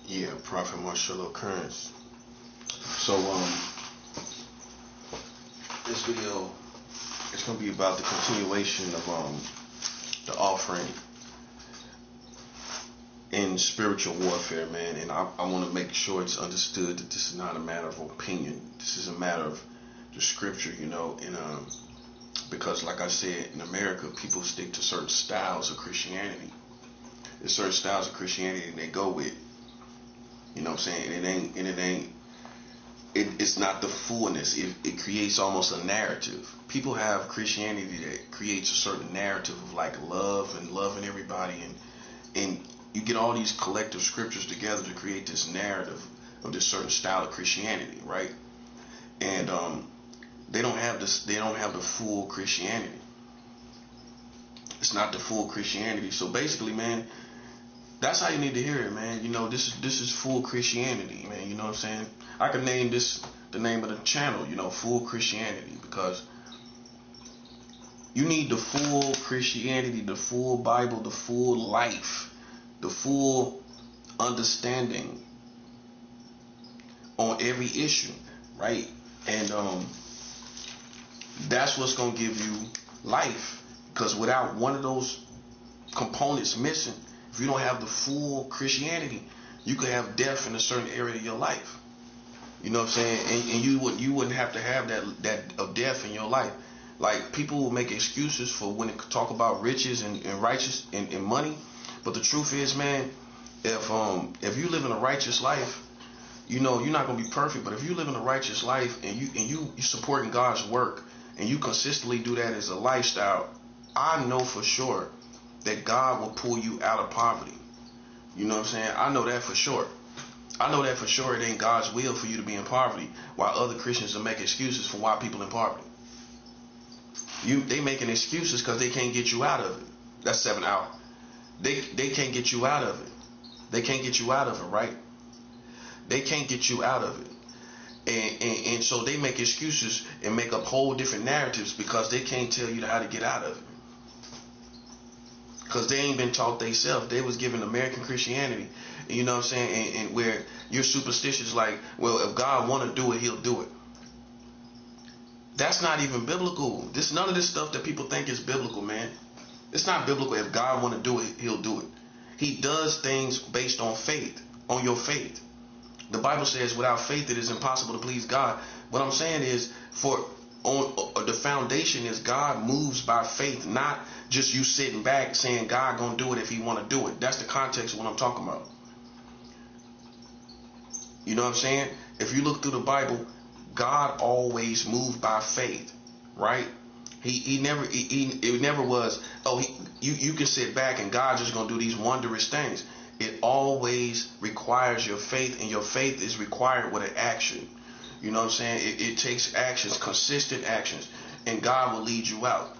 Yeah, Prophet Marshall Occurrence. So this video is gonna be about the continuation of the offering in spiritual warfare, man. And I want to make sure it's understood that this is not a matter of opinion. This is a matter of the scripture, you know. And because, like I said, in America, people stick to certain styles of Christianity. There's certain styles of Christianity they go with. You know what I'm saying? It's not the fullness. It creates almost a narrative. People have Christianity that creates a certain narrative of like love and loving everybody, and you get all these collective scriptures together to create this narrative of this certain style of Christianity, right? And they don't have this. They don't have the full Christianity. It's not the full Christianity. So basically, man, that's how you need to hear it, man. You know, this is full Christianity, man. You know what I'm saying? I can name this the name of the channel, you know, Full Christianity, because you need the full Christianity, the full Bible, the full life, the full understanding on every issue, right? And that's what's gonna give you life, because without one of those components missing, if you don't have the full Christianity, you could have death in a certain area of your life. You know what I'm saying? And you wouldn't have to have that of death in your life. Like, people will make excuses for when they talk about riches and righteous and money, but the truth is, man, if you live in a righteous life, you know you're not gonna be perfect, but if you live in a righteous life and you supporting God's work and you consistently do that as a lifestyle, I know for sure that God will pull you out of poverty. You know what I'm saying? I know that for sure. I know that for sure. It ain't God's will for you to be in poverty, while other Christians will make excuses for why people in poverty. They making excuses because they can't get you out of it. That's 7 hours. They can't get you out of it. They can't get you out of it, right? They can't get you out of it. And so they make excuses and make up whole different narratives because they can't tell you how to get out of it. Because they ain't been taught themselves. They was given American Christianity, you know what I'm saying, and where you're superstitious, like, well, if God want to do it, he'll do it. That's not even biblical. None of this stuff that people think is biblical, man. It's not biblical. If God want to do it, he'll do it. He does things based on faith, on your faith. The Bible says without faith it is impossible to please God. What I'm saying is, the foundation is God moves by faith, not just you sitting back saying God gonna do it if he want to do it. That's the context of what I'm talking about. You know what I'm saying? If you look through the Bible, God always moved by faith, right? It never was, you can sit back and God just gonna do these wondrous things. It always requires your faith, and your faith is required with an action. You know what I'm saying? It takes actions, consistent actions, and God will lead you out.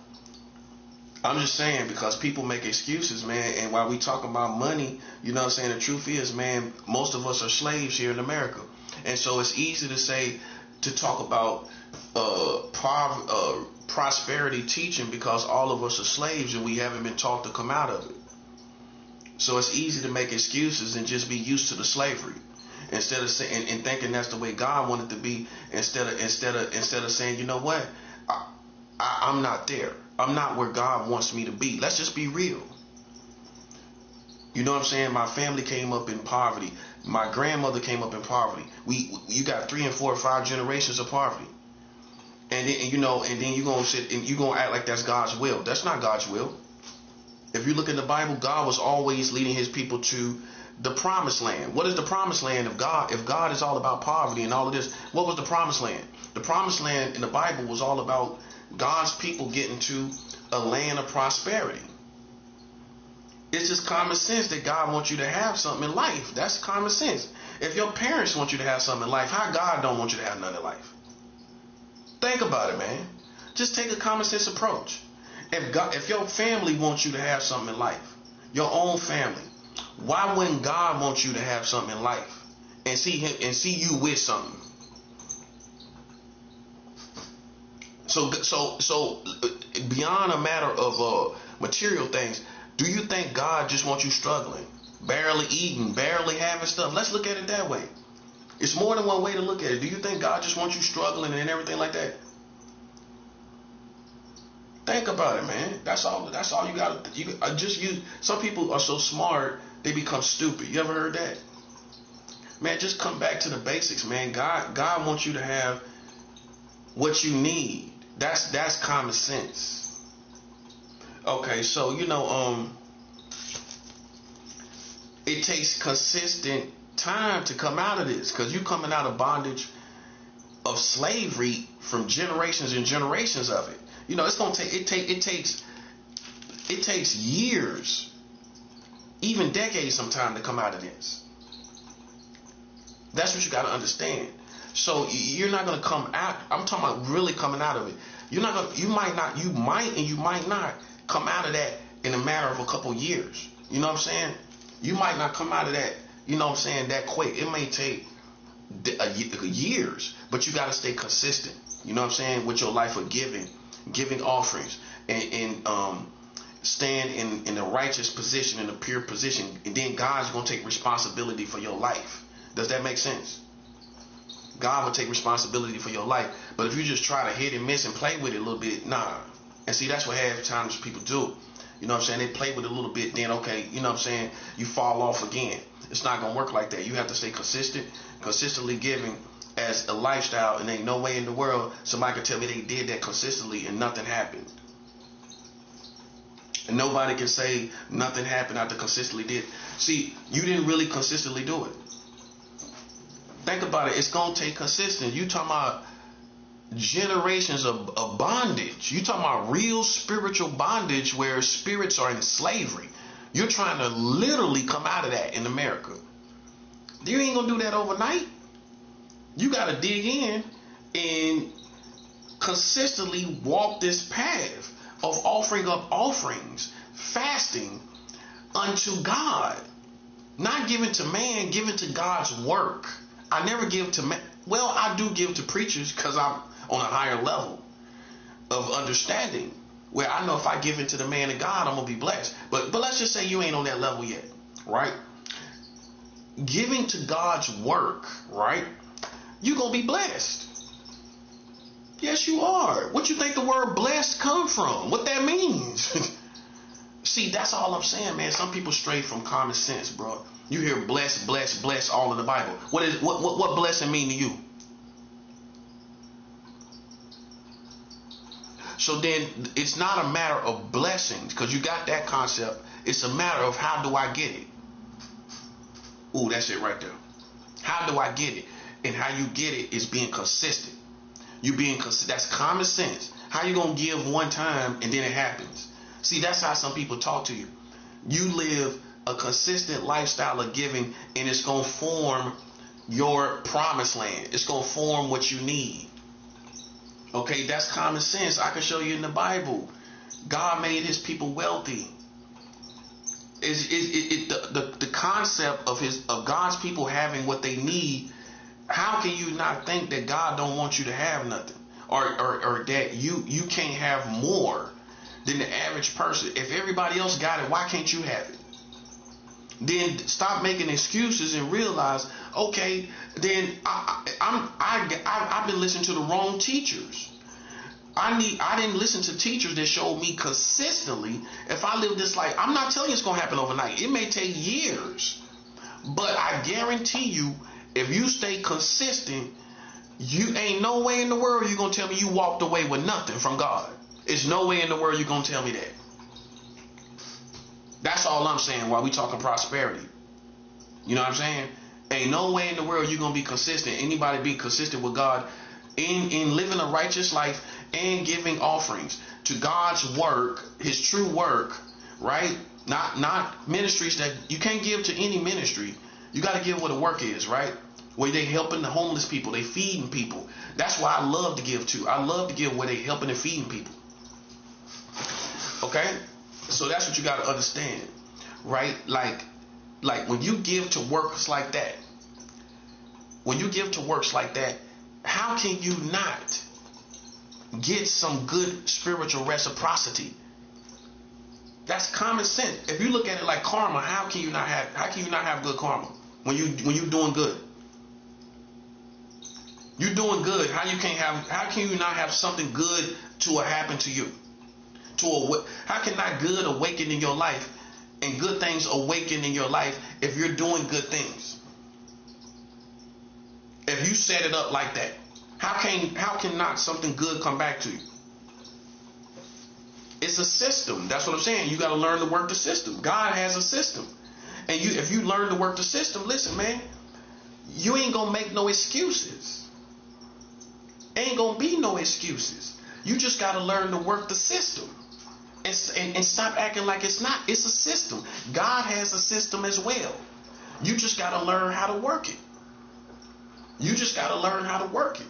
I'm just saying, because people make excuses, man, and while we talk about money, you know what I'm saying, the truth is, man, most of us are slaves here in America. And so it's easy to talk about prosperity teaching because all of us are slaves and we haven't been taught to come out of it. So it's easy to make excuses and just be used to the slavery, instead of saying and thinking that's the way God wanted to be, instead of saying, you know what, I'm not there. I'm not where God wants me to be. Let's just be real. You know what I'm saying? My family came up in poverty. My grandmother came up in poverty. You got 3 and 4 or 5 generations of poverty. And then you're gonna sit and you're gonna act like that's God's will. That's not God's will. If you look in the Bible, God was always leading his people to the promised land. What is the promised land of God? If God is all about poverty and all of this, what was the promised land? The promised land in the Bible was all about God's people getting to a land of prosperity. It's just common sense that God wants you to have something in life. That's common sense. If your parents want you to have something in life, how God don't want you to have none in life? Think about it, man. Just take a common sense approach. If your family wants you to have something in life, your own family, why wouldn't God want you to have something in life and see you with something? So beyond a matter of material things, do you think God just wants you struggling? barely eating, barely having stuff. Let's look at it that way. It's more than one way to look at it. Do you think God just wants you struggling and everything like that? Think about it, man. That's all you got. Some people are so smart they become stupid. You ever heard that? Man, just come back to the basics, man. God wants you to have what you need. That's common sense. Okay, so it takes consistent time to come out of this, because you coming out of bondage of slavery from generations and generations of it. It's gonna take it takes years, even decades, sometime to come out of this. That's what you got to understand. So you're not gonna come out. I'm talking about really coming out of it. You might not come out of that in a matter of a couple years. You know what I'm saying? You might not come out of that, that quick. It may take years, but you got to stay consistent. You know what I'm saying? With your life of giving offerings, and stand in the righteous position, in the pure position, and then God's going to take responsibility for your life. Does that make sense? God will take responsibility for your life. But if you just try to hit and miss and play with it a little bit, nah. And see, that's what half times people do. You know what I'm saying? They play with it a little bit, then okay, you know what I'm saying, you fall off again. It's not going to work like that. You have to stay consistently giving as a lifestyle, and ain't no way in the world somebody can tell me they did that consistently and nothing happened. And nobody can say nothing happened after consistently did. See, you didn't really consistently do it. Think about it. It's going to take consistency. You talking about generations of bondage. You talking about real spiritual bondage where spirits are in slavery. You're trying to literally come out of that in America. You ain't going to do that overnight. You got to dig in and consistently walk this path of offering up offerings, fasting unto God. Not giving to man, giving to God's work. I never give to man. Well, I do give to preachers because I'm on a higher level of understanding where I know if I give into the man of God, I'm going to be blessed. But let's just say you ain't on that level yet, right? Giving to God's work, right? You're going to be blessed. Yes, you are. What you think the word blessed come from? What that means? See, that's all I'm saying, man. Some people stray from common sense, bro. You hear bless, bless, bless all in the Bible. What blessing mean to you? So then it's not a matter of blessings, because you got that concept. It's a matter of how do I get it? Ooh, that's it right there. How do I get it? And how you get it is being consistent. That's common sense. How you gonna give one time and then it happens? See, that's how some people talk to you. You live a consistent lifestyle of giving, and it's gonna form your promised land. It's gonna form what you need. Okay, that's common sense. I can show you in the Bible. God made his people wealthy. The concept of God's people having what they need. How can you not think that God don't want you to have nothing, or that you can't have more than the average person? If everybody else got it, why can't you have it? Then stop making excuses and realize, okay, then I've been listening to the wrong teachers. I didn't listen to teachers that showed me consistently. If I live this life, I'm not telling you it's gonna happen overnight. It may take years, but I guarantee you, if you stay consistent, you ain't no way in the world you're gonna tell me you walked away with nothing from God. It's no way in the world you're gonna tell me that. That's all I'm saying while we talking prosperity. You know what I'm saying? Ain't no way in the world you're gonna be consistent. Anybody be consistent with God in living a righteous life and giving offerings to God's work, his true work, right? Not ministries that you can't give to any ministry. You got to give where the work is, right? Where they helping the homeless people, they feeding people. That's why I love to give to. I love to give where they helping and feeding people. Okay? So that's what you got to understand, right? Like when you give to works like that, how can you not get some good spiritual reciprocity? That's common sense. If you look at it like karma, how can you not have good karma when you doing good? You're doing good. How can you not have something good to happen to you? How can not good awaken in your life and good things awaken in your life if you're doing good things? If you set it up like that, how can not something good come back to you? It's a system. That's what I'm saying. You got to learn to work the system. God has a system. And if you learn to work the system, listen, man, you ain't going to make no excuses. Ain't going to be no excuses. You just got to learn to work the system. And stop acting like it's not. It's a system. God has a system as well. You just got to learn how to work it. You just got to learn how to work it.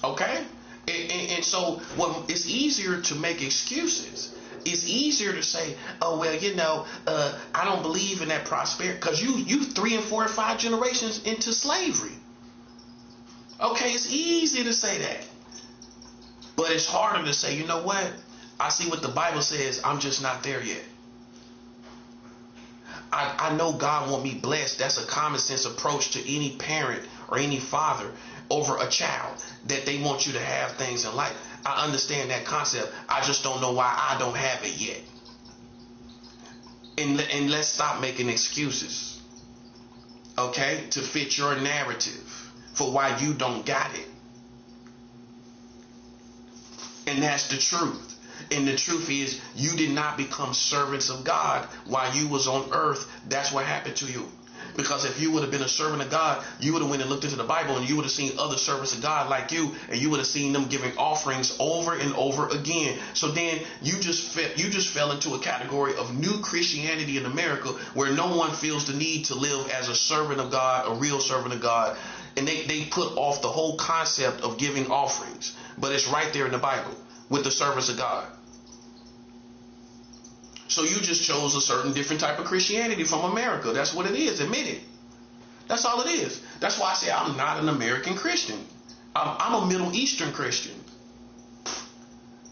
Okay? And so it's easier to make excuses. It's easier to say, oh, well, I don't believe in that prosperity, because you 3 and 4 and 5 generations into slavery. Okay, it's easy to say that. But it's harder to say, you know what? I see what the Bible says. I'm just not there yet. I know God want me blessed. That's a common sense approach to any parent or any father over a child, that they want you to have things in life. I understand that concept. I just don't know why I don't have it yet. And let's stop making excuses, okay, to fit your narrative for why you don't got it. And that's the truth. And the truth is, you did not become servants of God while you was on earth. That's what happened to you. Because if you would have been a servant of God, you would have went and looked into the Bible, and you would have seen other servants of God like you, and you would have seen them giving offerings over and over again. So then you just fell into a category of new Christianity in America, where no one feels the need to live as a servant of God, a real servant of God. And they put off the whole concept of giving offerings. But it's right there in the Bible with the servants of God. So you just chose a certain different type of Christianity from America. That's what it is. Admit it. That's all it is. That's why I say I'm not an American Christian. I'm a Middle Eastern Christian.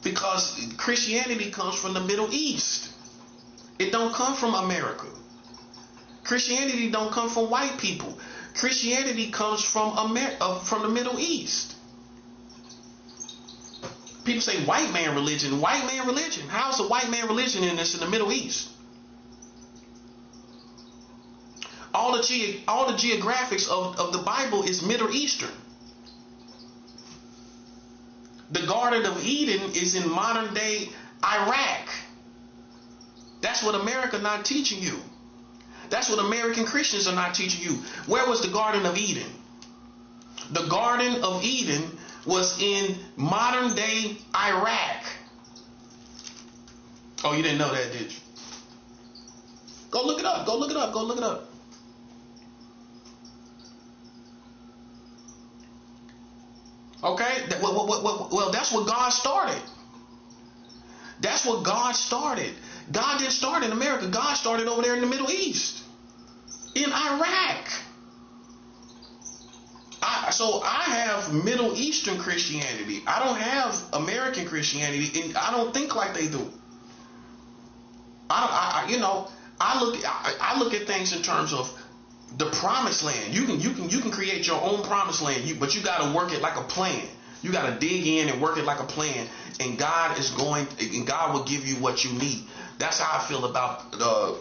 Because Christianity comes from the Middle East. It don't come from America. Christianity don't come from white people. Christianity comes from the Middle East. People say white man religion. White man religion? How's a white man religion in this in the Middle East? All the geographics of the Bible is Middle Eastern. The Garden of Eden is in modern day Iraq. That's what America not teaching you. That's what American Christians are not teaching you. Where was the Garden of Eden? The Garden of Eden was in modern day Iraq. Oh, you didn't know that, did you? Go look it up. Go look it up. Go look it up. Okay? Well, that's what God started. That's what God started. God didn't start in America. God started over there in the Middle East, in Iraq. So I have Middle Eastern Christianity. I don't have American Christianity, and I don't think like they do. I look at things in terms of the promised land. You can create your own promised land, but you got to work it like a plan. You got to dig in and work it like a plan, and God will give you what you need. That's how I feel about the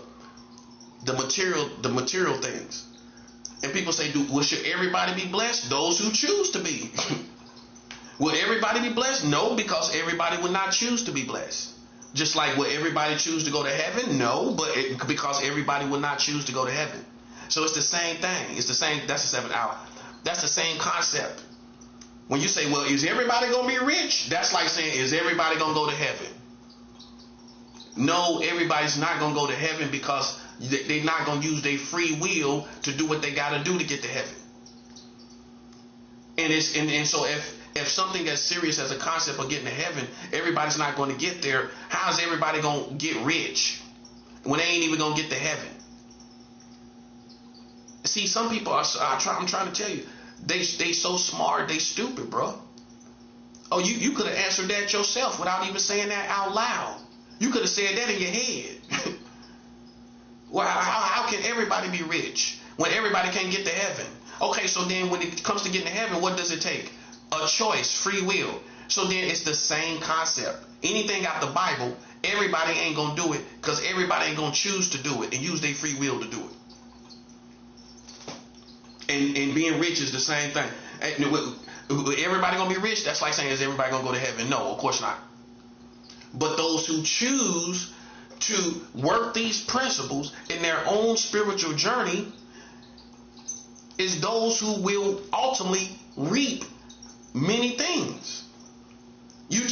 material things. And people say, should everybody be blessed? Those who choose to be. Will everybody be blessed? No, because everybody would not choose to be blessed. Just like will everybody choose to go to heaven? No, because everybody would not choose to go to heaven. So it's the same thing. It's the same. That's the 7th hour. That's the same concept. When you say, well, is everybody going to be rich? That's like saying, is everybody going to go to heaven? No, everybody's not going to go to heaven, because they're not going to use their free will to do what they got to do to get to heaven. And so if something as serious as a concept of getting to heaven, everybody's not going to get there, how's everybody going to get rich when they ain't even going to get to heaven? See, some people I'm trying to tell you, they so smart, they stupid, bro. Oh, you could have answered that yourself without even saying that out loud. You could have said that in your head. Well, how can everybody be rich when everybody can't get to heaven? Okay, so then when it comes to getting to heaven, what does it take? A choice, free will. So then it's the same concept. Anything out the Bible, everybody ain't going to do it because everybody ain't going to choose to do it and use their free will to do it. And being rich is the same thing. Everybody going to be rich? That's like saying, is everybody going to go to heaven? No, of course not. But those who choose to work these principles in their own spiritual journey is those who will ultimately reap many things. You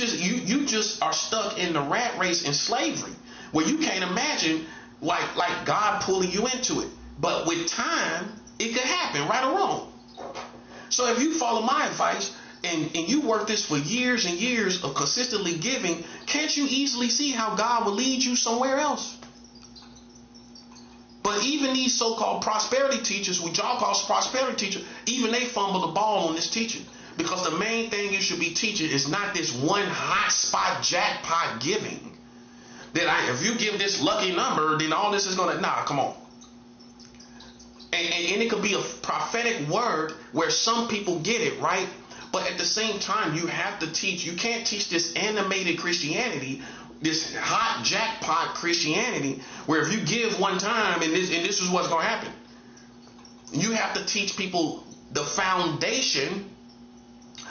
just are stuck in the rat race and slavery where you can't imagine like God pulling you into it. But with time, it could happen, right or wrong. So if you follow my advice and you work this for years and years of consistently giving, can't you easily see how God will lead you somewhere else? But even these so-called prosperity teachers, which y'all call prosperity teachers, even they fumble the ball on this teaching. Because the main thing you should be teaching is not this one hot spot jackpot giving. That if you give this lucky number, then all this is going to, nah, come on. And it could be a prophetic word where some people get it, right? But at the same time, you have to teach. You can't teach this animated Christianity, this hot jackpot Christianity, where if you give one time and this is what's going to happen. You have to teach people the foundation,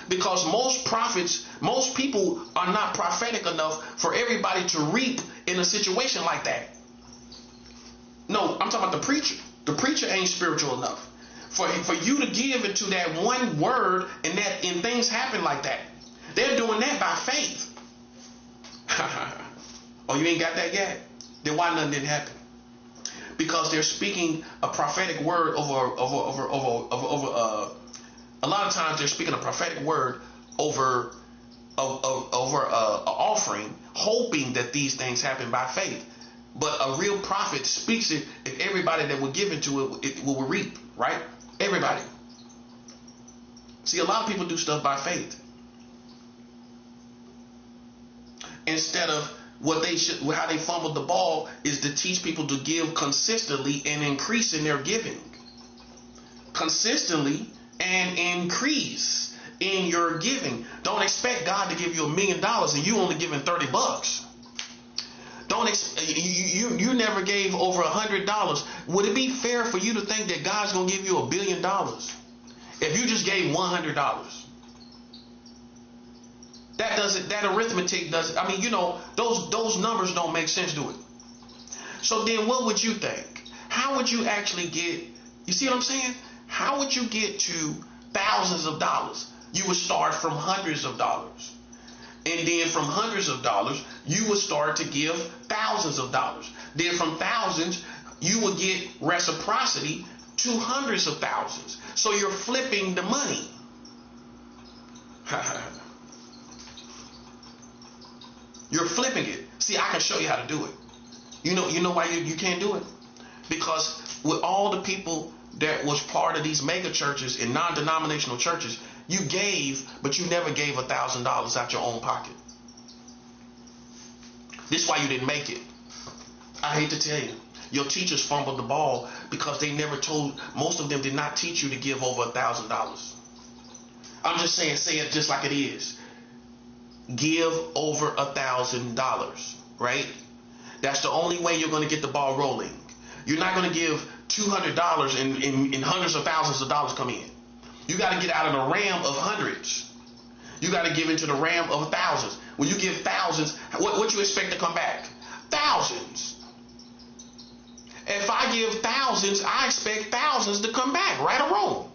because most prophets, most people are not prophetic enough for everybody to reap in a situation like that. No, I'm talking about the preacher. The preacher ain't spiritual enough for you to give into that one word and things happen like that. They're doing that by faith. Oh, you ain't got that yet? Then why nothing didn't happen? Because they're speaking a prophetic word over a lot of times they're speaking a prophetic word over a offering, hoping that these things happen by faith. But a real prophet speaks it if everybody that will give into it will reap, right? Everybody. See, a lot of people do stuff by faith instead of what they should. How they fumbled the ball is to teach people to give consistently and increase in their giving. Consistently and increase in your giving. Don't expect God to give you $1 million and you only giving $30. You never gave over $100. Would it be fair for you to think that God's gonna give you $1 billion if you just gave $100? That arithmetic doesn't. I mean, those numbers don't make sense, do it? So then, what would you think? How would you actually get? You see what I'm saying? How would you get to thousands of dollars? You would start from hundreds of dollars. And then from hundreds of dollars, you would start to give thousands of dollars. Then from thousands, you would get reciprocity to hundreds of thousands. So you're flipping the money. You're flipping it. See, I can show you how to do it. You know why you can't do it? Because with all the people that was part of these mega churches and non-denominational churches, you gave, but you never gave $1,000 out your own pocket. This is why you didn't make it. I hate to tell you. Your teachers fumbled the ball because they never told, most of them did not teach you to give over $1,000. I'm just saying, say it just like it is. Give over $1,000, right? That's the only way you're going to get the ball rolling. You're not going to give $200 and hundreds of thousands of dollars come in. You got to get out of the realm of hundreds. You got to give into the realm of thousands. When you give thousands, what you expect to come back? Thousands. If I give thousands, I expect thousands to come back, right or wrong.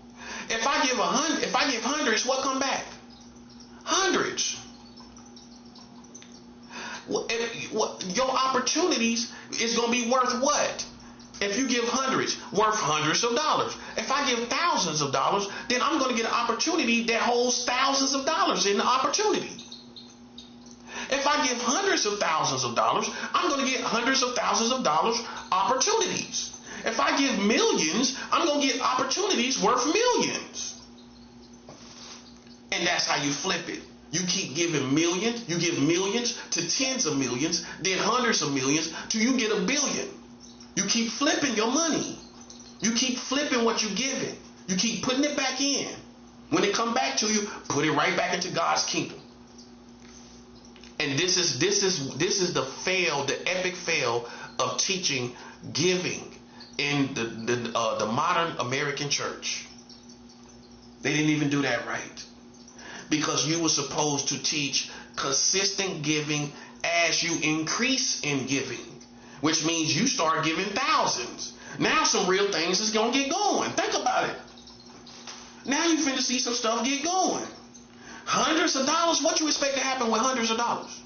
If I give hundreds, what come back? Hundreds. Your opportunities is going to be worth what? If you give hundreds, worth hundreds of dollars. If I give thousands of dollars, then I'm going to get an opportunity that holds thousands of dollars in the opportunity. If I give hundreds of thousands of dollars, I'm going to get hundreds of thousands of dollars opportunities. If I give millions, I'm going to get opportunities worth millions. And that's how you flip it. You keep giving millions. You give millions to tens of millions, then hundreds of millions, till you get $1 billion. You keep flipping your money. You keep flipping what you're giving. You keep putting it back in. When it come back to you, put it right back into God's kingdom. And this is the epic fail of teaching giving in the modern American church. They didn't even do that right, because you were supposed to teach consistent giving as you increase in giving, which means you start giving thousands. Now some real things is gonna get going. Think about it. Now you finna see some stuff get going. Hundreds of dollars. What you expect to happen with hundreds of dollars?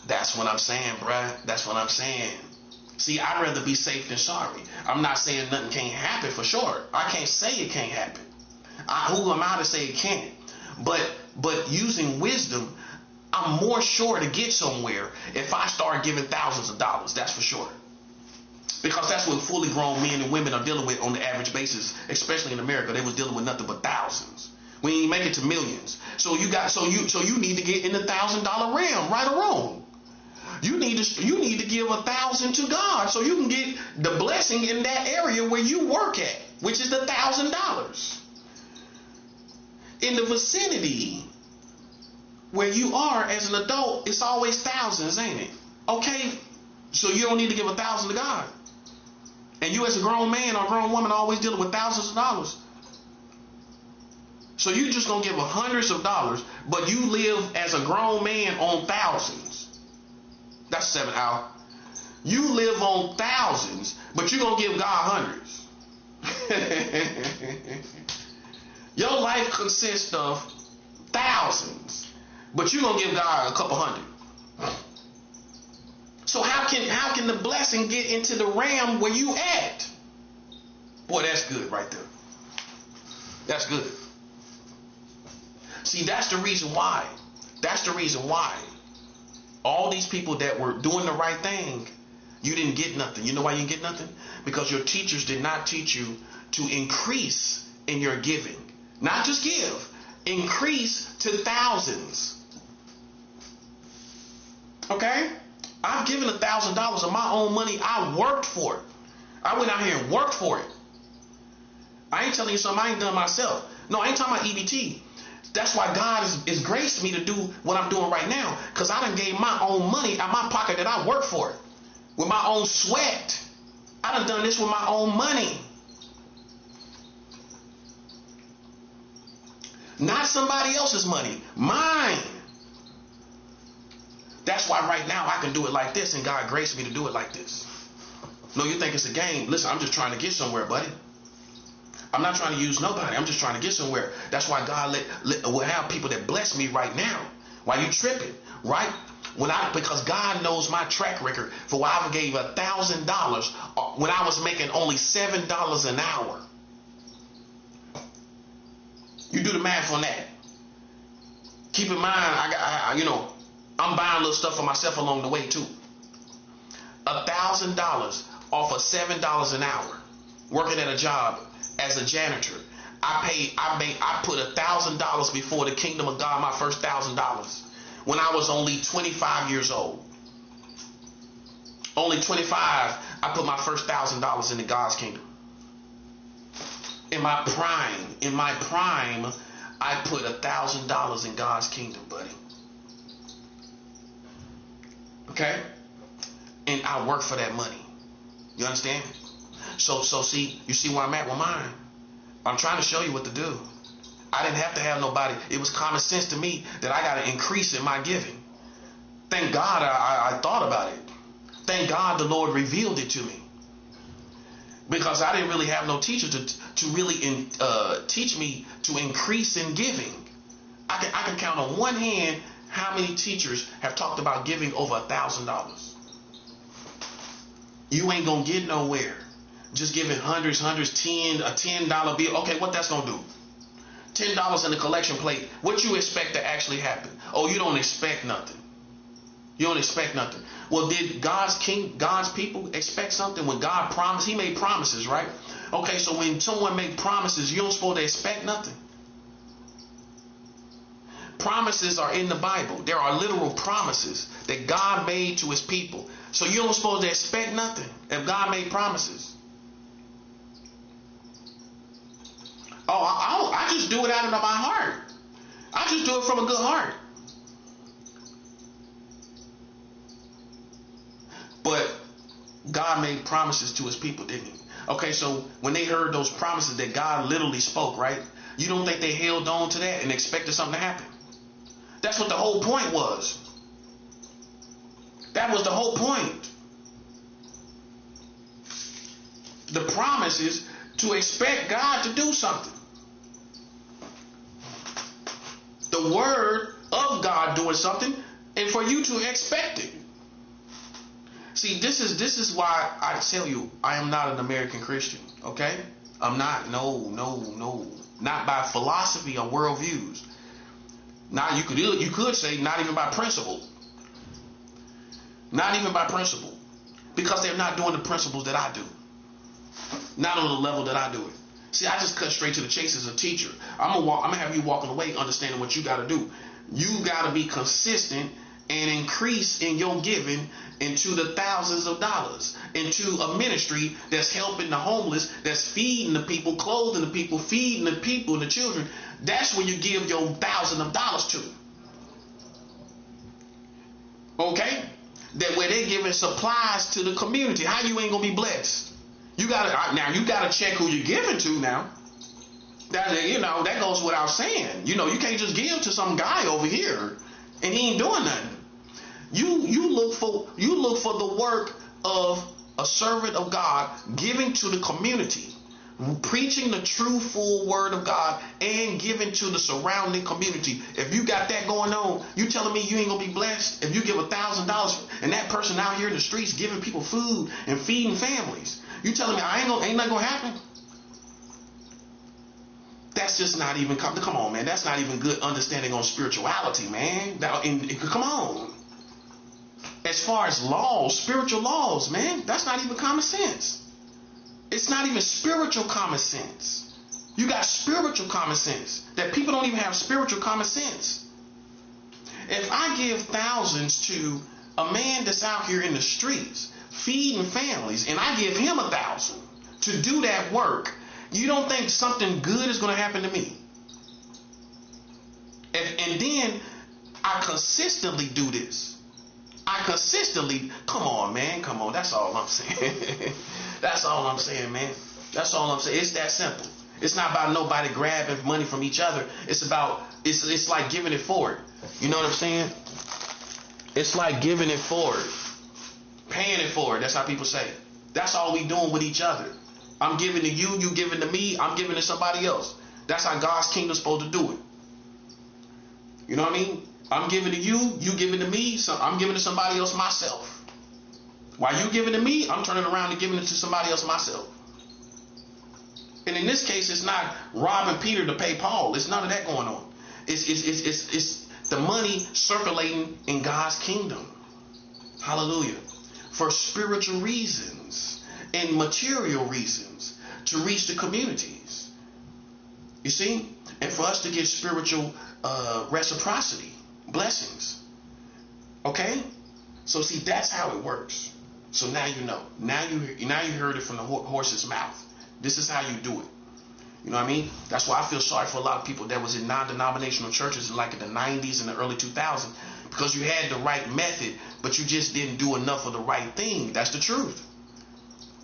That's what I'm saying, bruh. That's what I'm saying. See, I'd rather be safe than sorry. I'm not saying nothing can't happen for sure. I can't say it can't happen. Who am I to say it can't? But using wisdom, I'm more sure to get somewhere if I start giving thousands of dollars. That's for sure. Because that's what fully grown men and women are dealing with on the average basis, especially in America. They was dealing with nothing but thousands. We ain't make it to millions. So you need to get in the $1,000 realm, right or wrong. You need to give 1,000 to God so you can get the blessing in that area where you work at, which is the $1,000. In the vicinity where you are as an adult, it's always thousands, ain't it? Okay, so you don't need to give 1,000 to God. And you as a grown man or grown woman always dealing with thousands of dollars. So you just gonna give hundreds of dollars, but you live as a grown man on thousands. That's 7 hours. You live on thousands, but you're gonna give God hundreds. Your life consists of thousands, but you're gonna give God a couple hundred. So how can the blessing get into the realm where you at? Boy, that's good right there. That's good. See, that's the reason why. That's the reason why. All these people that were doing the right thing, you didn't get nothing. You know why you didn't get nothing? Because your teachers did not teach you to increase in your giving. Not just give. Increase to thousands. Okay? I've given $1,000 of my own money. I worked for it. I went out here and worked for it. I ain't telling you something I ain't done myself. No, I ain't talking about EBT. That's why God is graced me to do what I'm doing right now, because I done gave my own money out my pocket that I worked for it. With my own sweat. I done this with my own money. Not somebody else's money. Mine. That's why right now I can do it like this, and God graced me to do it like this. No, you think it's a game. Listen, I'm just trying to get somewhere, buddy. I'm not trying to use nobody. I'm just trying to get somewhere. That's why God will have people that bless me right now. Why you tripping? Right? Because God knows my track record for why I gave $1,000 when I was making only $7 an hour. You do the math on that. Keep in mind, I'm buying little stuff for myself along the way too. $1,000 off of $7 an hour, working at a job as a janitor. I put $1,000 before the kingdom of God, my first $1,000, when I was only 25 years old. Only 25, I put my first $1,000 into God's kingdom. In my prime, I put $1,000 in God's kingdom, buddy. Okay? And I work for that money. You understand? So you see where I'm at with mine. I'm trying to show you what to do. I didn't have to have nobody. It was common sense to me that I got to increase in my giving. Thank God I thought about it. Thank God the Lord revealed it to me. Because I didn't really have no teacher to really teach me to increase in giving. I can count on one hand how many teachers have talked about giving over $1,000. You ain't gonna get nowhere just giving hundreds, a $10 bill. Okay, what that's gonna do? $10 in the collection plate. What you expect to actually happen? Oh, you don't expect nothing. You don't expect nothing. Well, did God's people expect something? When God promised, he made promises, right? Okay, so when someone made promises, you don't supposed to expect nothing. Promises are in the Bible. There are literal promises that God made to his people. So you don't supposed to expect nothing if God made promises. Oh, I just do it out of my heart. I just do it from a good heart. But God made promises to his people, didn't he? Okay, so when they heard those promises that God literally spoke, right? You don't think they held on to that and expected something to happen? That's what the whole point was. That was the whole point. The promise is to expect God to do something. The word of God doing something, and for you to expect it. See, this is why I tell you I am not an American Christian. Okay, I'm not. No. Not by philosophy or worldviews. Now you could say not even by principle. Not even by principle, because they're not doing the principles that I do. Not on the level that I do it. See, I just cut straight to the chase as a teacher. I'm gonna have you walking away understanding what you got to do. You got to be consistent and increase in your giving into the thousands of dollars, into a ministry that's helping the homeless, that's feeding the people, clothing the people, feeding the people and the children. That's where you give your thousands of dollars to. Okay? That where they giving supplies to the community. How you ain't gonna be blessed? You gotta check who you're giving to now. That goes without saying. You can't just give to some guy over here and he ain't doing nothing. You look for the work of a servant of God giving to the community, preaching the true full word of God and giving to the surrounding community. If you got that going on, you telling me you ain't gonna be blessed if you give $1,000 and that person out here in the streets giving people food and feeding families. You telling me ain't nothing gonna happen? That's just not even come on, man. That's not even good understanding on spirituality, man. Come on. As far as laws, spiritual laws, man, that's not even common sense. It's not even spiritual common sense. You got spiritual common sense that people don't even have spiritual common sense. If I give thousands to a man that's out here in the streets feeding families, and I give him 1,000 to do that work, you don't think something good is going to happen to me? And then I consistently do this. Come on, man. Come on. That's all I'm saying. That's all I'm saying, man. That's all I'm saying. It's that simple. It's not about nobody grabbing money from each other. It's like giving it forward. You know what I'm saying? It's like giving it forward. Paying it forward. That's how people say. That's all we doing with each other. I'm giving to you, you giving to me, I'm giving to somebody else. That's how God's kingdom's supposed to do it. You know what I mean? I'm giving to you, you giving to me, so I'm giving to somebody else myself. While you giving to me, I'm turning around and giving it to somebody else myself. And in this case, it's not robbing Peter to pay Paul. It's none of that going on. It's the money circulating in God's kingdom. Hallelujah. For spiritual reasons and material reasons to reach the communities. You see? And for us to get spiritual reciprocity, blessings. Okay? So see, that's how it works. So now you know. Now you heard it from the horse's mouth. This is how you do it. You know what I mean? That's why I feel sorry for a lot of people that was in non-denominational churches like in the 90s and the early 2000s, because you had the right method, but you just didn't do enough of the right thing. That's the truth.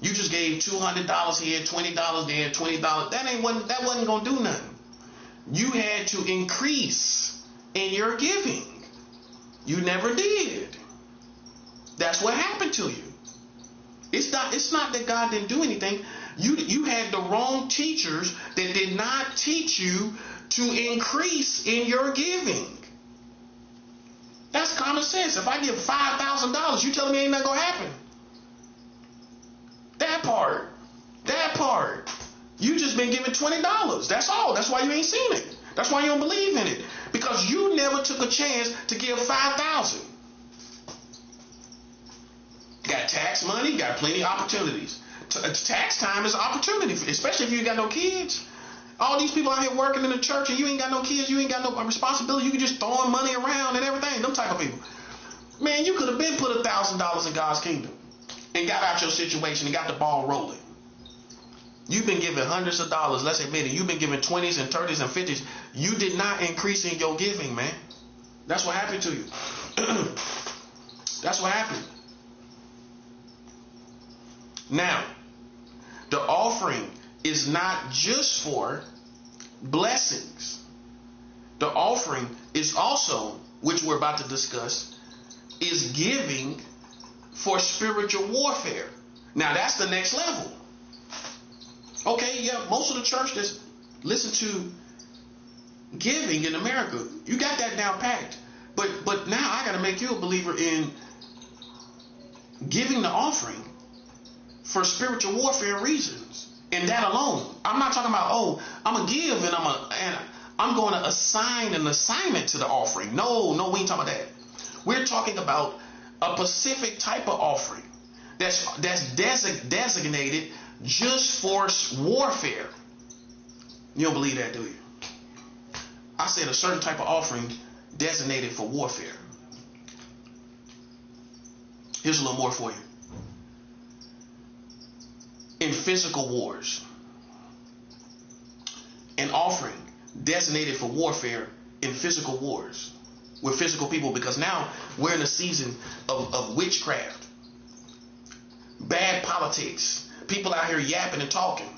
You just gave $200 here, $20 there, $20. That wasn't gonna do nothing. You had to increase in your giving. You never did. That's what happened to you. It's not that God didn't do anything. You had the wrong teachers that did not teach you to increase in your giving. That's common sense. If I give $5,000, you telling me ain't nothing gonna happen? That part. You just been given $20. That's all. That's why you ain't seen it. That's why you don't believe in it. Because you never took a chance to give $5,000. Got tax money, got plenty of opportunities. Tax time is an opportunity, especially if you got no kids. All these people out here working in the church and you ain't got no kids, you ain't got no responsibility, you can just throwing money around and everything. Them type of people. Man, you could have been put $1,000 in God's kingdom and got out your situation and got the ball rolling. You've been giving hundreds of dollars, let's admit it. You've been giving 20s and 30s and 50s. You did not increase in your giving, man. That's what happened to you. That's what happened. Now, the offering is not just for blessings. The offering is also, which we're about to discuss, is giving for spiritual warfare. Now, that's the next level. Okay, yeah, most of the church that's listen to giving in America, you got that down packed. But now I got to make you a believer in giving the offering for spiritual warfare reasons. And that alone. I'm not talking about, oh, I'm going to give and I'm going to assign an assignment to the offering. No, we ain't talking about that. We're talking about a specific type of offering that's designated just for warfare. You don't believe that, do you? I said a certain type of offering designated for warfare. Here's a little more for you. In physical wars, an offering designated for warfare in physical wars with physical people, because now we're in a season of witchcraft, bad politics, people out here yapping and talking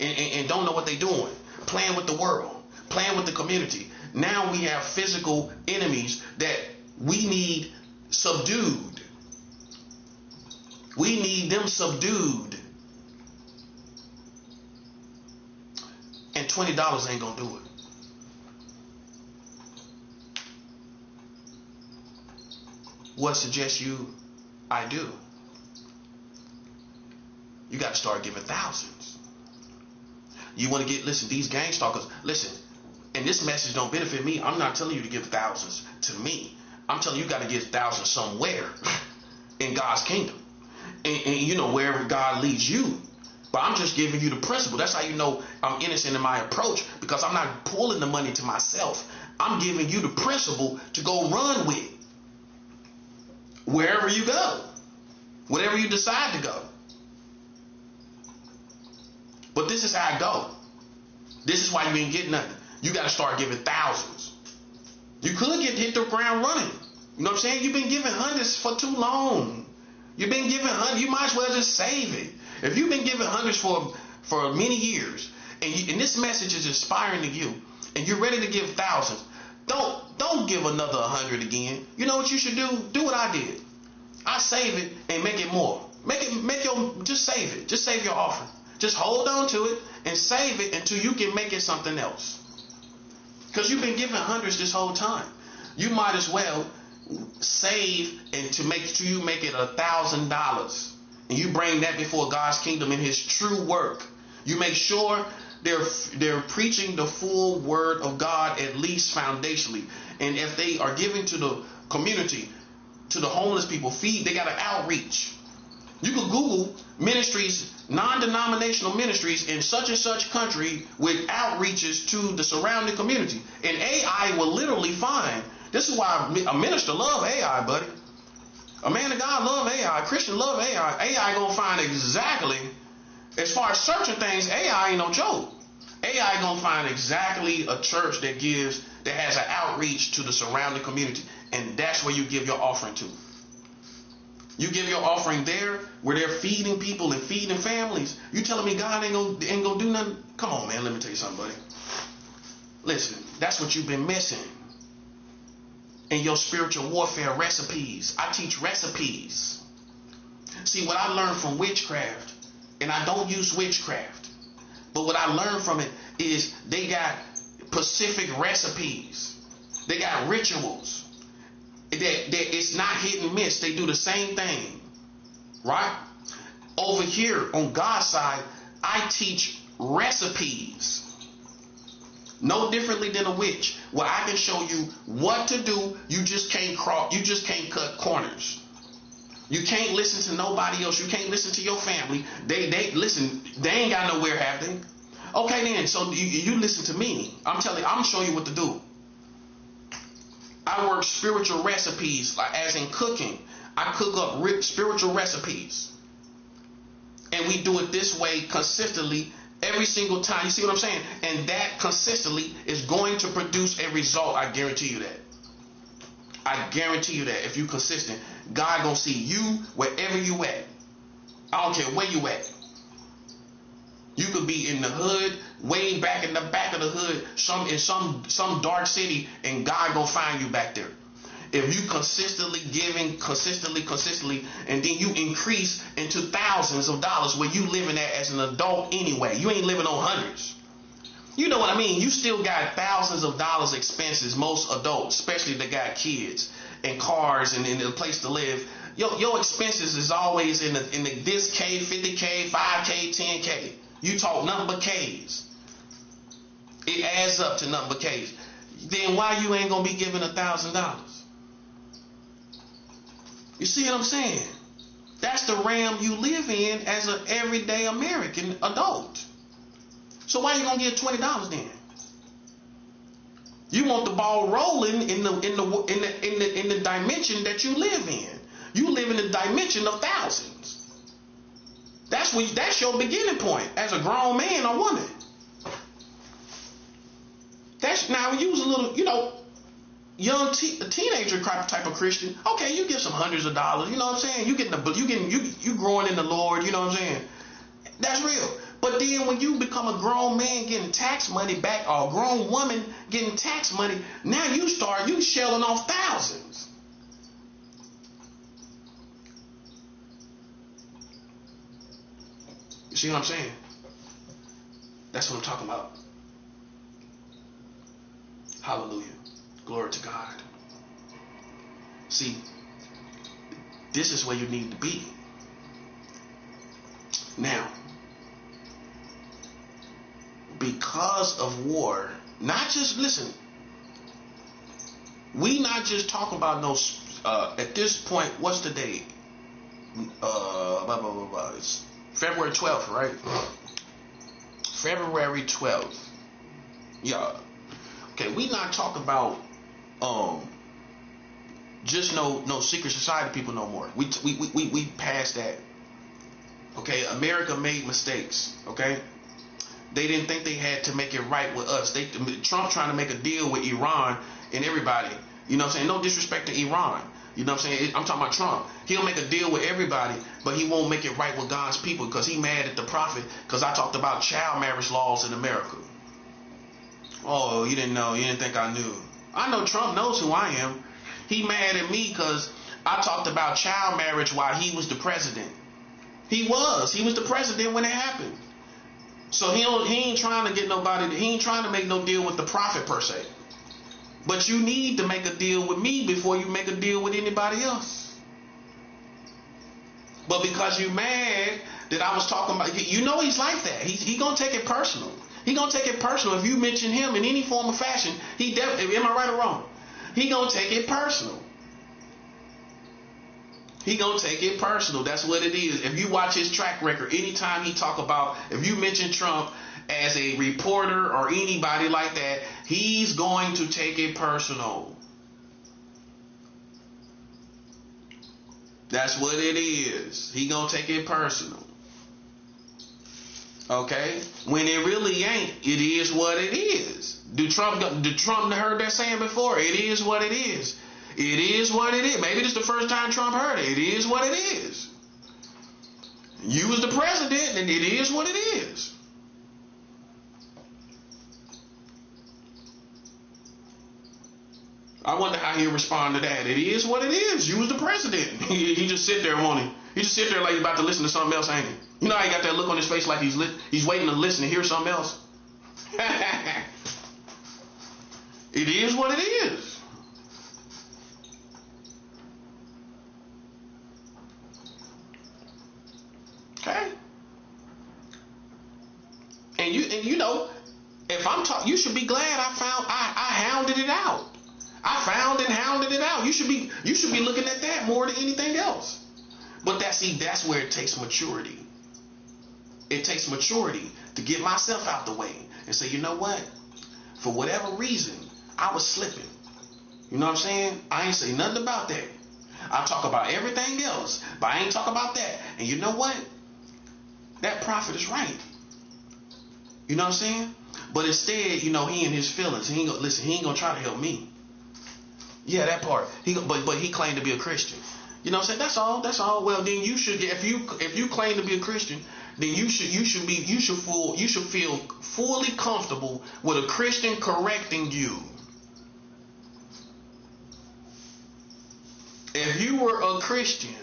and don't know what they're doing, playing with the world, playing with the community. Now we have physical enemies that we need subdued. We need them subdued. And $20 ain't gonna do it. What suggest you I do? You got to start giving thousands. You want to get, listen, these gang stalkers, listen, and this message don't benefit me. I'm not telling you to give thousands to me. I'm telling you got to give thousands somewhere in God's kingdom. And you know, wherever God leads you. But I'm just giving you the principle. That's how you know I'm innocent in my approach, because I'm not pulling the money to myself. I'm giving you the principle to go run with wherever you go, whatever you decide to go. But this is how I go. This is why you ain't getting nothing. You got to start giving thousands. You could hit the ground running. You know what I'm saying? You've been giving hundreds for too long. You've been giving hundreds. You might as well just save it. If you've been giving hundreds for many years, and this message is inspiring to you, and you're ready to give thousands, don't give another 100 again. You know what you should do? Do what I did. I save it and make it more. Just save it. Just save your offering. Just hold on to it and save it until you can make it something else. Because you've been giving hundreds this whole time. You might as well save and to you make it $1,000. And you bring that before God's kingdom in his true work. You make sure they're preaching the full word of God, at least foundationally. And if they are giving to the community, to the homeless people, they got an outreach. You can Google ministries, non-denominational ministries in such and such country with outreaches to the surrounding community. And AI will literally find. This is why a minister love AI, buddy. A man of God love AI. A Christian love AI. AI gonna find exactly, as far as searching things, AI ain't no joke. AI gonna find exactly a church that has an outreach to the surrounding community. And that's where you give your offering to. You give your offering there where they're feeding people and feeding families. You telling me God ain't gonna do nothing? Come on, man, let me tell you something, buddy. Listen, that's what you've been missing. In your spiritual warfare recipes. I teach recipes. See, what I learned from witchcraft, and I don't use witchcraft, but what I learned from it is they got specific recipes. They got rituals. It's not hit and miss. They do the same thing. Right? Over here on God's side, I teach recipes. No differently than a witch, where I can show you what to do. You just can't cut corners. You can't listen to nobody else. You can't listen to your family. They ain't got nowhere, have they? Okay, then. So you listen to me. I'm showing you what to do. I work spiritual recipes, like as in cooking. I cook up spiritual recipes, and we do it this way consistently every single time. You see what I'm saying? And that consistently is going to produce a result. I guarantee you that. I guarantee you that if you consistent, God gonna see you wherever you at. I don't care where you at. You could be in the hood, way back in the back of the hood, some dark city, and God gonna find you back there. If you consistently giving, consistently, and then you increase into thousands of dollars where you living at as an adult anyway. You ain't living on hundreds. You know what I mean? You still got thousands of dollars expenses, most adults, especially that got kids and cars and a place to live. Your expenses is always in the this K, 50K, 5K, 10K. You talk nothing but K's. It adds up to nothing but K's. Then why you ain't gonna be giving $1,000? You see what I'm saying? That's the realm you live in as an everyday American adult. So why you gonna give $20 then? You want the ball rolling in the dimension that you live in. You live in the dimension of thousands. That's your beginning point as a grown man or woman. That's now you was a little, young teenager type of Christian. Okay, you give some hundreds of dollars. You know what I'm saying? You growing in the Lord. You know what I'm saying? That's real. But then when you become a grown man getting tax money back, or a grown woman getting tax money, now you shelling off thousands. You see what I'm saying? That's what I'm talking about. Hallelujah. Glory to God. See, this is where you need to be. Now, because of war, we not just talking about at this point, what's the date? It's February 12th, right? February 12th. Yeah. Okay, we not talking about just no secret society people no more. We passed that. Okay, America made mistakes. Okay, they didn't think they had to make it right with us. Trump trying to make a deal with Iran and everybody. You know what I'm saying? No disrespect to Iran. You know what I'm saying? I'm talking about Trump. He'll make a deal with everybody, but he won't make it right with God's people because he mad at the prophet because I talked about child marriage laws in America. Oh, you didn't know. You didn't think I knew. I know Trump knows who I am. He mad at me because I talked about child marriage while he was the president. He was the president when it happened. So he ain't trying to get nobody. He ain't trying to make no deal with the prophet per se. But you need to make a deal with me before you make a deal with anybody else. But because you mad that I was talking about, he's like that. He gonna take it personal. He gonna take it personal if you mention him in any form or fashion. He definitely, am I right or wrong? He gonna take it personal. He gonna take it personal. That's what it is. If you watch his track record, anytime he talk about, if you mention Trump as a reporter or anybody like that, he's going to take it personal. That's what it is. He gonna take it personal. Okay? When it really ain't, it is what it is. Did Trump heard that saying before? It is what it is. It is what it is. Maybe this is the first time Trump heard it. It is what it is. You was the president, and it is what it is. I wonder how he'll respond to that. It is what it is. You was the president. He just sit there, won't he? He just sit there like he's about to listen to something else, ain't he? You know how he got that look on his face like he's waiting to listen to hear something else? It is what it is. Okay? And you know, if I'm talking, you should be glad I hounded it out. I found and hounded it out. You should be looking at that more than anything else. But that's where it takes maturity. It takes maturity to get myself out the way and say, you know what? For whatever reason, I was slipping. You know what I'm saying? I ain't say nothing about that. I talk about everything else, but I ain't talk about that. And you know what? That prophet is right. You know what I'm saying? But instead, you know, he in his feelings. He ain't gonna listen. He ain't gonna try to help me. Yeah, that part. But he claimed to be a Christian. You know what I'm saying? That's all. That's all. Well, then you should. If you claim to be a Christian, then you should feel fully comfortable with a Christian correcting you. If you were a Christian,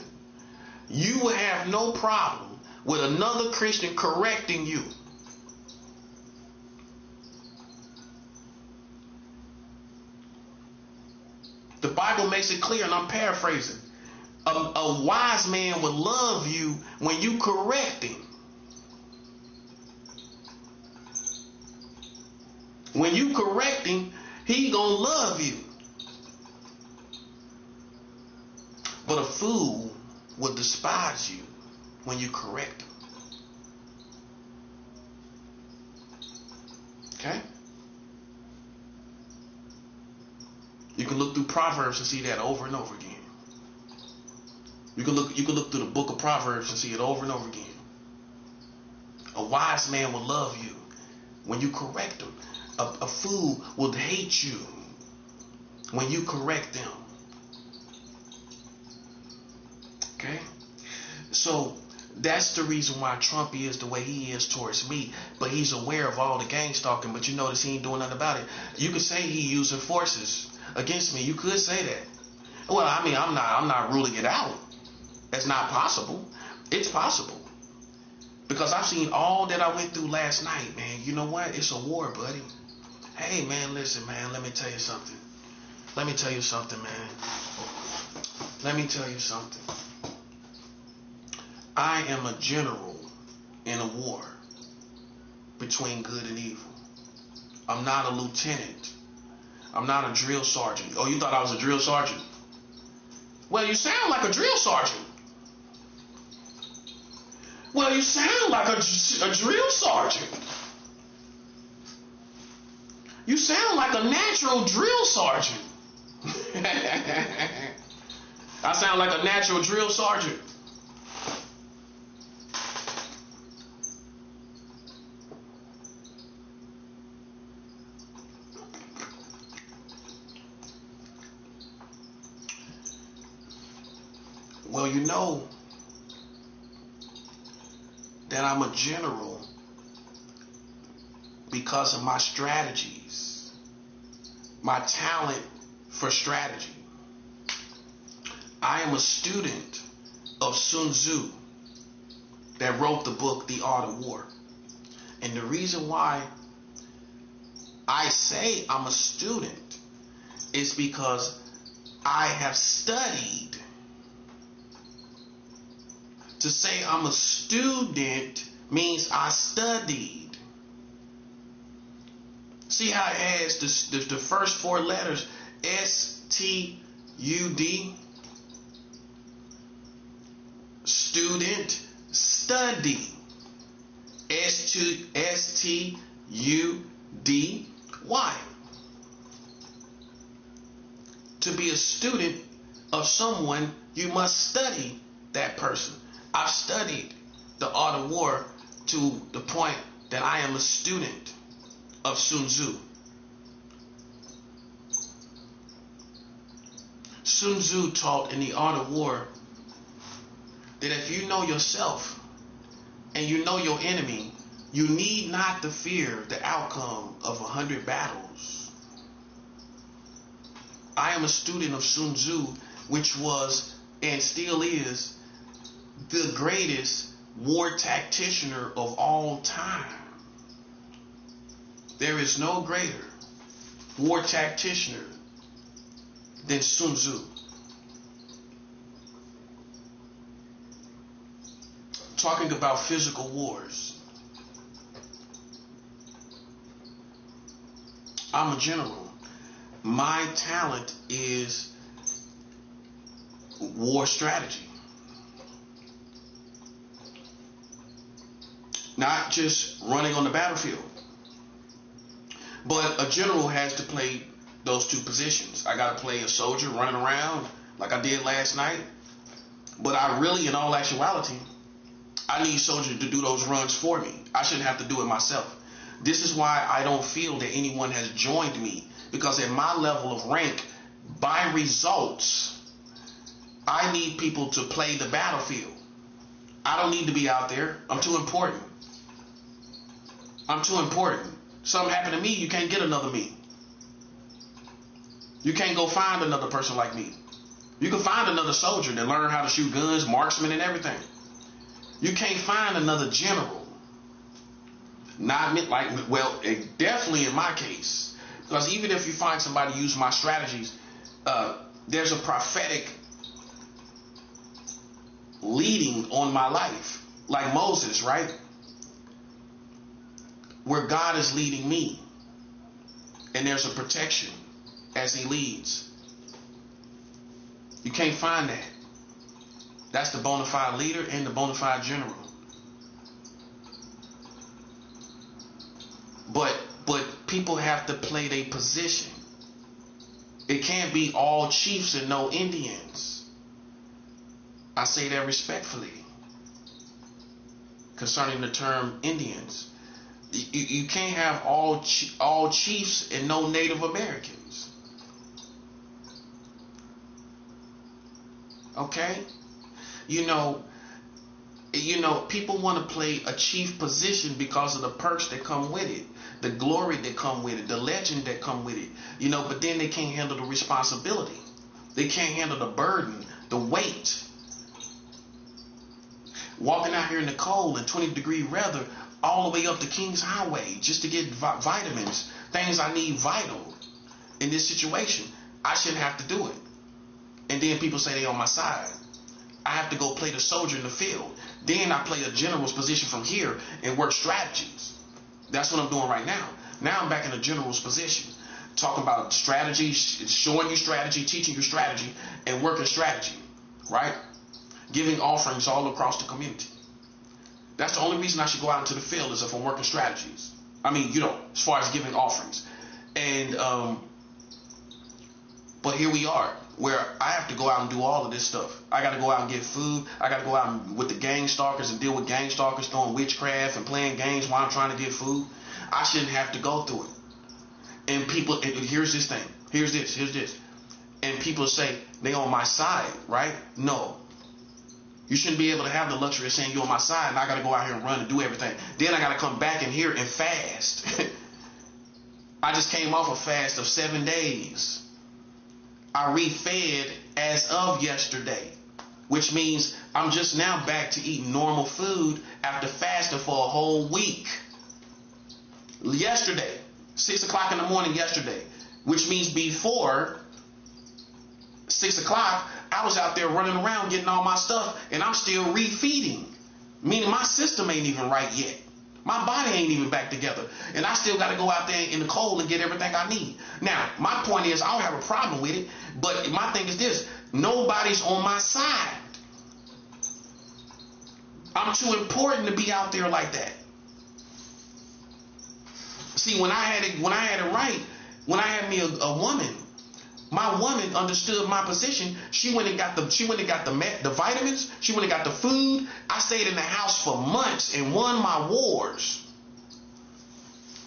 you would have no problem with another Christian correcting you. The Bible makes it clear, and I'm paraphrasing. A wise man would love you when you correct him. When you correct him, he gonna love you. But a fool will despise you when you correct him. Okay? You can look through Proverbs and see that over and over again. You can look through the book of Proverbs and see it over and over again. A wise man will love you when you correct him. A fool will hate you when you correct them. Okay? So that's the reason why Trump is the way he is towards me. But he's aware of all the gang stalking, but you notice he ain't doing nothing about it. You could say he using forces against me. You could say that. Well, I mean, I'm not ruling it out. It's not possible. It's possible. Because I've seen all that I went through last night, man. You know what? It's a war, buddy. Hey, man, listen, man. Let me tell you something. Let me tell you something, man. Let me tell you something. I am a general in a war between good and evil. I'm not a lieutenant. I'm not a drill sergeant. Oh, you thought I was a drill sergeant? Well, you sound like a drill sergeant. Well, you sound like a drill sergeant. You sound like a natural drill sergeant. I sound like a natural drill sergeant. Well, you know that I'm a general because of my strategies, my talent for strategy. I am a student of Sun Tzu that wrote the book, The Art of War. And the reason why I say I'm a student is because I have studied. To say I'm a student means I studied. See how it has the first four letters, S-T-U-D? Student, study. S-T-U-D. Why? To be a student of someone, you must study that person. I've studied the art of war to the point that I am a student of Sun Tzu. Sun Tzu taught in the art of war that if you know yourself and you know your enemy, you need not to fear the outcome of 100 battles. I am a student of Sun Tzu, which was and still is the greatest war tacticianer of all time. There is no greater war tacticianer than Sun Tzu. Talking about physical wars. I'm a general. My talent is war strategy. not just running on the battlefield. But a general has to play those two positions. I got to play a soldier running around like I did last night. But I really, in all actuality, I need soldiers to do those runs for me. I shouldn't have to do it myself. This is why I don't feel that anyone has joined me, because at my level of rank, by results, I need people to play the battlefield. I don't need to be out there. I'm too important. I'm too important. Something happened to me, you can't get another me. You can't go find another person like me. You can find another soldier that learned how to shoot guns, marksman, and everything. You can't find another general. Not like, well, definitely in my case. Because even if you find somebody use my strategies, there's a prophetic leading on my life. Like Moses, right? Where God is leading me. And there's a protection as he leads. You can't find that. That's the bona fide leader and the bona fide general. But people have to play their position. It can't be all chiefs and no Indians. I say that respectfully. Concerning the term Indians. You can't have all chiefs and no Native Americans. Okay? You know, people want to play a chief position because of the perks that come with it, the glory that come with it, the legend that come with it. But then they can't handle the responsibility. They can't handle the burden, the weight. Walking out here in the cold and 20-degree weather all the way up the King's Highway just to get vitamins, things I need vital in this situation. I shouldn't have to do it. And then people say they're on my side. I have to go play the soldier in the field. Then I play a general's position from here and work strategies. That's what I'm doing right now. Now I'm back in a general's position. Talking about strategy, showing you strategy, teaching you strategy, and working strategy. Right? Giving offerings all across the community. That's the only reason I should go out into the field, is if I'm working strategies. I mean, as far as giving offerings. And, but here we are, where I have to go out and do all of this stuff. I got to go out and get food. I got to go out with the gang stalkers and deal with gang stalkers doing witchcraft and playing games while I'm trying to get food. I shouldn't have to go through it. And people, here's this thing. Here's this. And people say they on my side, right? No. You shouldn't be able to have the luxury of saying you're on my side and I got to go out here and run and do everything. Then I got to come back in here and fast. I just came off a fast of 7 days. I refed as of yesterday, which means I'm just now back to eating normal food after fasting for a whole week. Yesterday, 6 o'clock in the morning yesterday, which means before 6 o'clock, I was out there running around getting all my stuff, and I'm still refeeding. Meaning my system ain't even right yet. My body ain't even back together. And I still got to go out there in the cold and get everything I need. Now, my point is, I don't have a problem with it, but my thing is this: nobody's on my side. I'm too important to be out there like that. See, when I had it right, when I had me a woman, my woman understood my position. She went and got the vitamins. She went and got the food. I stayed in the house for months and won my wars.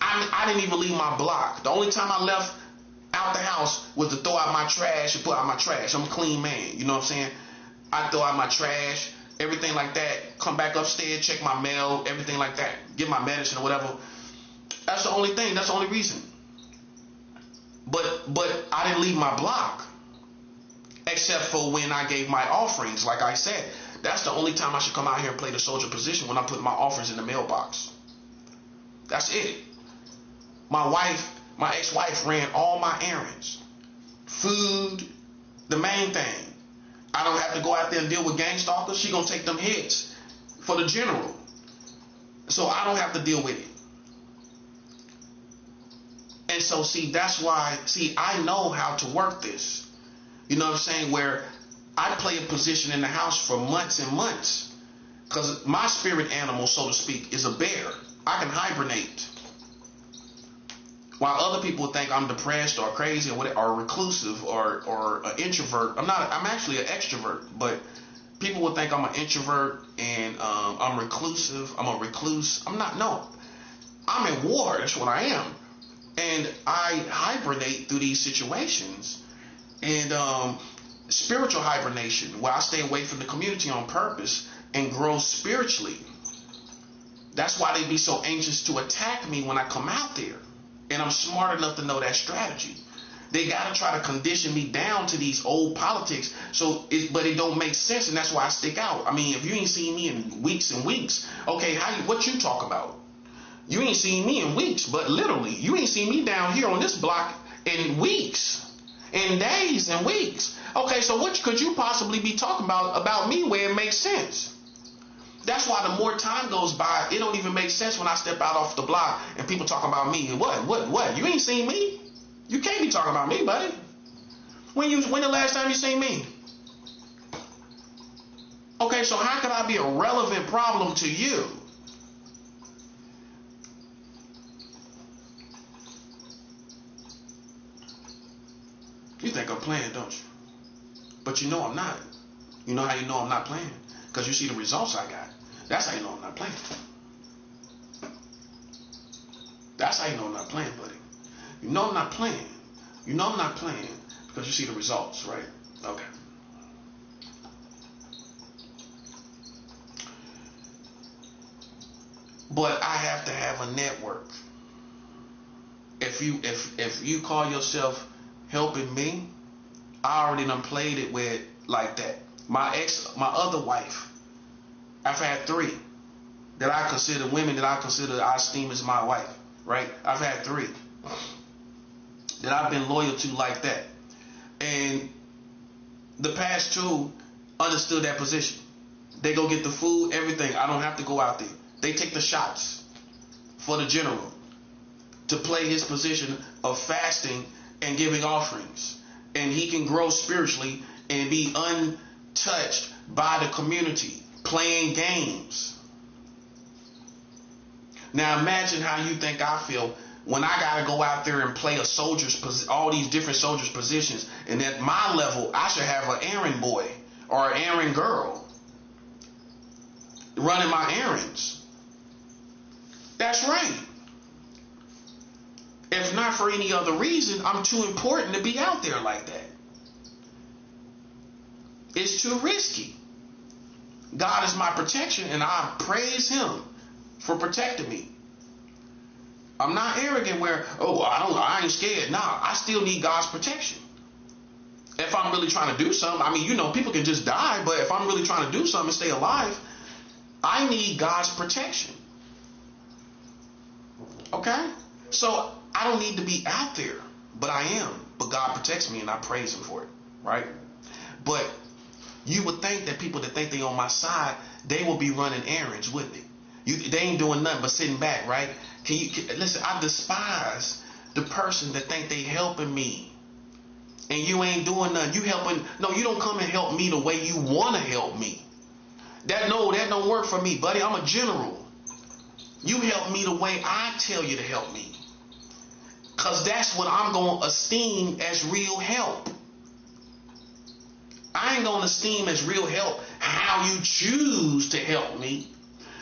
I didn't even leave my block. The only time I left out the house was to throw out my trash and put out my trash. I'm a clean man. You know what I'm saying? I throw out my trash, everything like that. Come back upstairs, check my mail, everything like that. Get my medicine or whatever. That's the only thing. That's the only reason. But I didn't leave my block, except for when I gave my offerings. Like I said, that's the only time I should come out here and play the soldier position, when I put my offerings in the mailbox. That's it. My ex-wife ran all my errands. Food, the main thing. I don't have to go out there and deal with gang stalkers. She gonna take them hits for the general. So I don't have to deal with it. And so, that's why, I know how to work this. You know what I'm saying? Where I play a position in the house for months and months. Because my spirit animal, so to speak, is a bear. I can hibernate. While other people think I'm depressed or crazy or whatever, or reclusive or an introvert. I'm not. I'm actually an extrovert. But people would think I'm an introvert and I'm reclusive. I'm a recluse. I'm not. No. I'm in war. That's what I am. And I hibernate through these situations. And spiritual hibernation, where I stay away from the community on purpose and grow spiritually. That's why they be so anxious to attack me when I come out there. And I'm smart enough to know that strategy. They got to try to condition me down to these old politics. But it don't make sense, and that's why I stick out. I mean, if you ain't seen me in weeks and weeks, okay, what you talk about? You ain't seen me in weeks, but literally, you ain't seen me down here on this block in weeks, in days and weeks. Okay, so what could you possibly be talking about me where it makes sense? That's why the more time goes by, it don't even make sense when I step out off the block and people talk about me. And what? You ain't seen me? You can't be talking about me, buddy. When the last time you seen me? Okay, so how could I be a relevant problem to you? You think I'm playing, don't you? But you know I'm not. You know how you know I'm not playing? Because you see the results I got. That's how you know I'm not playing. That's how you know I'm not playing, buddy. You know I'm not playing. You know I'm not playing because you see the results, right? Okay. But I have to have a network. If you call yourself helping me, I already done played it with like that. My other wife, I've had 3 that I consider women that I esteem as my wife, right? I've had 3 that I've been loyal to like that. And the past 2 understood that position. They go get the food, everything. I don't have to go out there. They take the shots for the general to play his position of fasting and giving offerings. And he can grow spiritually and be untouched by the community, playing games. Now imagine how you think I feel when I got to go out there and play all these different soldiers' positions. And at my level, I should have an errand boy or an errand girl running my errands. That's right. If not for any other reason, I'm too important to be out there like that. It's too risky. God is my protection, and I praise him for protecting me. I'm not arrogant where, I ain't scared. Nah, I still need God's protection. If I'm really trying to do something, I mean, people can just die, but if I'm really trying to do something and stay alive, I need God's protection. Okay? So I don't need to be out there, but I am. But God protects me and I praise him for it, right? But you would think that people that think they on my side, they will be running errands, wouldn't they? They ain't doing nothing but sitting back, right? Listen, I despise the person that think they helping me. And you ain't doing nothing. You don't come and help me the way you want to help me. That don't work for me, buddy. I'm a general. You help me the way I tell you to help me. Because that's what I'm going to esteem as real help. I ain't going to esteem as real help how you choose to help me,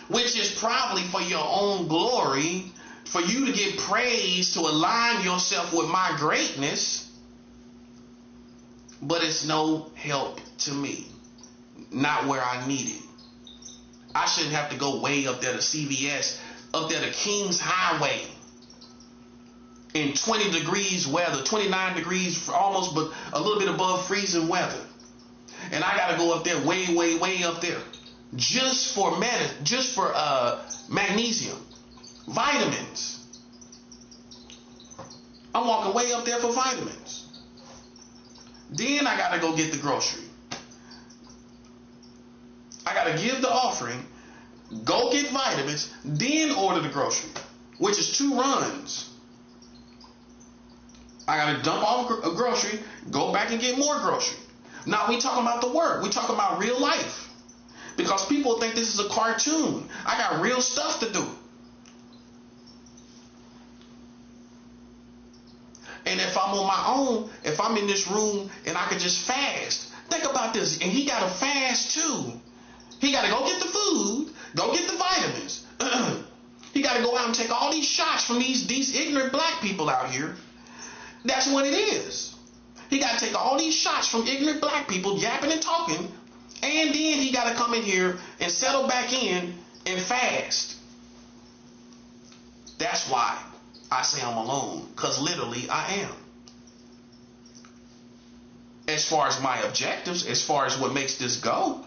which is probably for your own glory, for you to get praise, to align yourself with my greatness. But it's no help to me. Not where I need it. I shouldn't have to go way up there to CVS, up there to Kings Highway, in 20 degrees weather, 29 degrees, almost, but a little bit above freezing weather. And I got to go up there way, way, way up there just for magnesium, vitamins. I'm walking way up there for vitamins. Then I got to go get the grocery. I got to give the offering, go get vitamins, then order the grocery, which is 2 runs. I got to dump off a grocery, go back and get more grocery. Now we talking about the work. We talking about real life. because people think this is a cartoon. I got real stuff to do. And if I'm on my own, if I'm in this room and I could just fast, think about this. And he got to fast too. He got to go get the food, go get the vitamins. He got to go out and take all these shots from these ignorant black people out here. That's what it is. He got to take all these shots from ignorant black people yapping and talking. And then he got to come in here and settle back in and fast. That's why I say I'm alone, because literally I am. As far as my objectives, as far as what makes this go,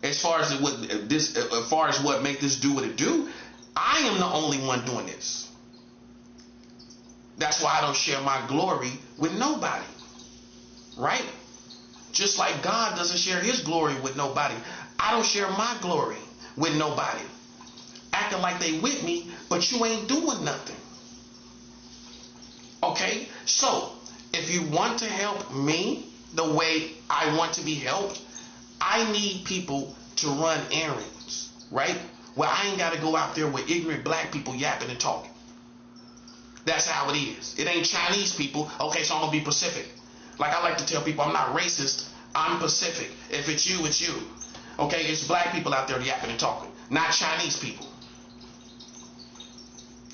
as far as what make this do what it do, I am the only one doing this. That's why I don't share my glory with nobody, right? Just like God doesn't share his glory with nobody, I don't share my glory with nobody. Acting like they with me, but you ain't doing nothing. Okay? So, if you want to help me the way I want to be helped, I need people to run errands, right? Where I ain't got to go out there with ignorant black people yapping and talking. That's how it is. It ain't Chinese people. Okay, so I'm going to be Pacific. Like I like to tell people, I'm not racist. I'm Pacific. If it's you, it's you. Okay, it's black people out there yapping and talking, not Chinese people.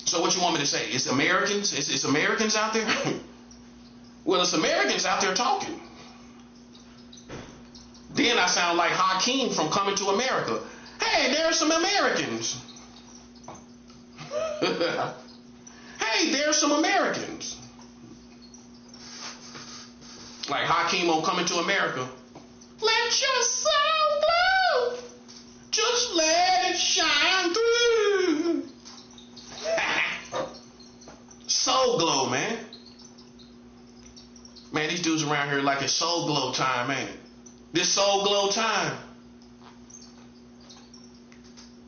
So what you want me to say? It's Americans? It's Americans out there? Well, it's Americans out there talking. Then I sound like Hakeem from Coming to America. Hey, there's some Americans. Hey, there's some Americans. Like Hakeem on Coming to America. Let your soul glow. Just let it shine through. Soul glow, man. Man, these dudes around here like it's soul glow time, ain't it? This soul glow time.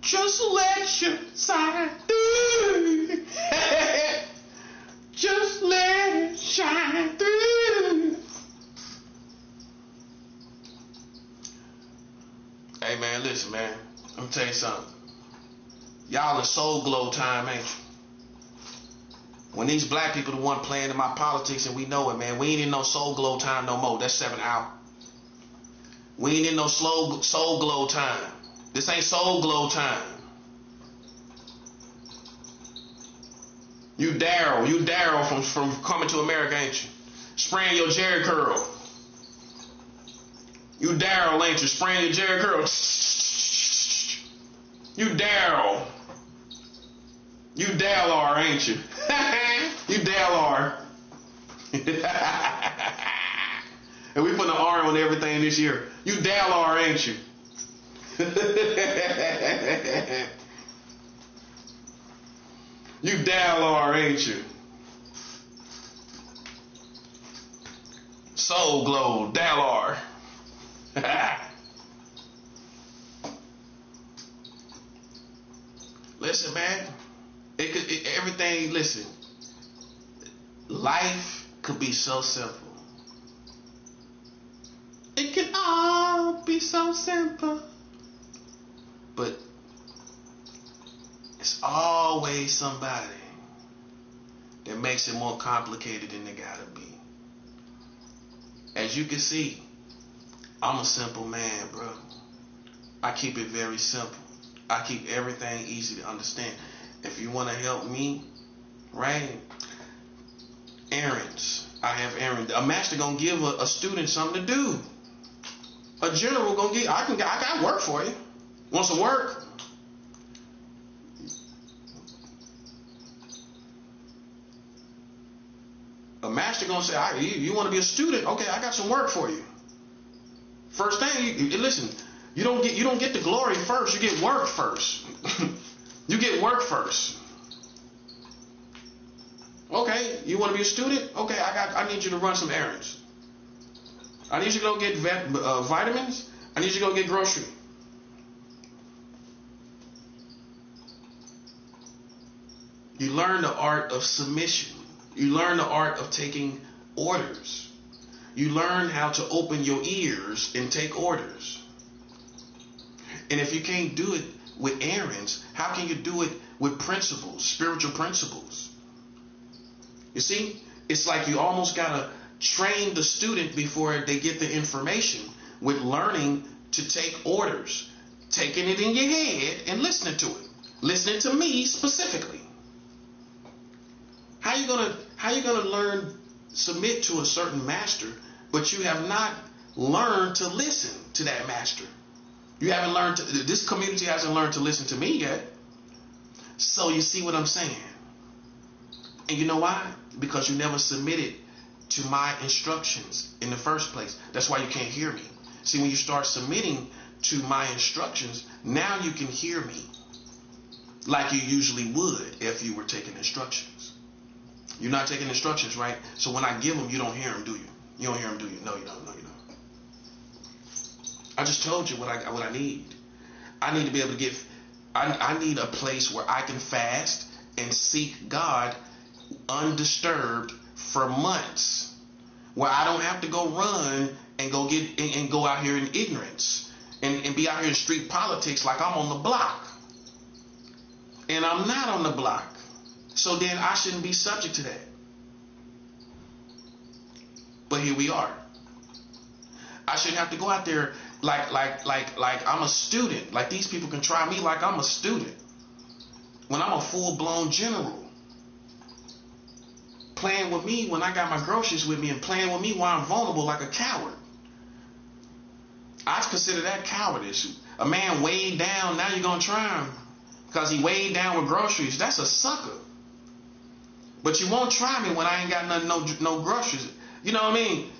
Just let your shine through. Just let it shine through. Hey man, listen man. Let me tell you something. Y'all in soul glow time, ain't you? When these black people the one playing in my politics and we know it, man. We ain't in no soul glow time no more. That's 7 out. We ain't in no soul glow time. This ain't soul glow time. You Daryl from Coming to America, ain't you? Spraying your Jerry curl. You Daryl, ain't you? Spraying your Jerry curl. You Daryl. You Dallar, ain't you? You Dallar. And we put an R on everything this year. You Dallar, ain't you? You Dallar, ain't you? Soul glow, Dallar. Listen, man. Everything, listen. Life could be so simple. It can all be so simple. But it's always somebody that makes it more complicated than it gotta be. As you can see, I'm a simple man, bro. I keep it very simple. I keep everything easy to understand. If you want to help me, right? Errands. I have errands. A master gonna give a student something to do. A general gonna give. I got work for you. Want some work? A master gonna say, you want to be a student? Okay, I got some work for you. First thing, listen. You don't get the glory first. You get work first. You get work first. Okay, you want to be a student? Okay, I need you to run some errands. I need you to go get vitamins. I need you to go get grocery. You learn the art of submission. You learn the art of taking orders. You learn how to open your ears and take orders. And if you can't do it with errands, how can you do it with principles, spiritual principles? You see, it's like you almost got to train the student before they get the information with learning to take orders, taking it in your head and listening to it, listening to me specifically. How you gonna learn, submit to a certain master, but you have not learned to listen to that master? You haven't learned to, this community hasn't learned to listen to me yet. So you see what I'm saying? And you know why? Because you never submitted to my instructions in the first place. That's why you can't hear me. See, when you start submitting to my instructions, now you can hear me like you usually would if you were taking instructions. You're not taking instructions, right? So when I give them, you don't hear them, do you? You don't hear them, do you? No, you don't. No, you don't. I just told you what I need. I need to be able to get. I need a place where I can fast and seek God undisturbed for months, where I don't have to go run and go out here in ignorance and be out here in street politics like I'm on the block. And I'm not on the block. So then I shouldn't be subject to that. But here we are. I shouldn't have to go out there like I'm a student. Like these people can try me like I'm a student, when I'm a full-blown general. Playing with me when I got my groceries with me, and playing with me while I'm vulnerable like a coward. I consider that cowardice. A man weighed down, now you're going to try him because he weighed down with groceries. That's a sucker. But you won't try me when I ain't got nothing, no groceries. You know what I mean?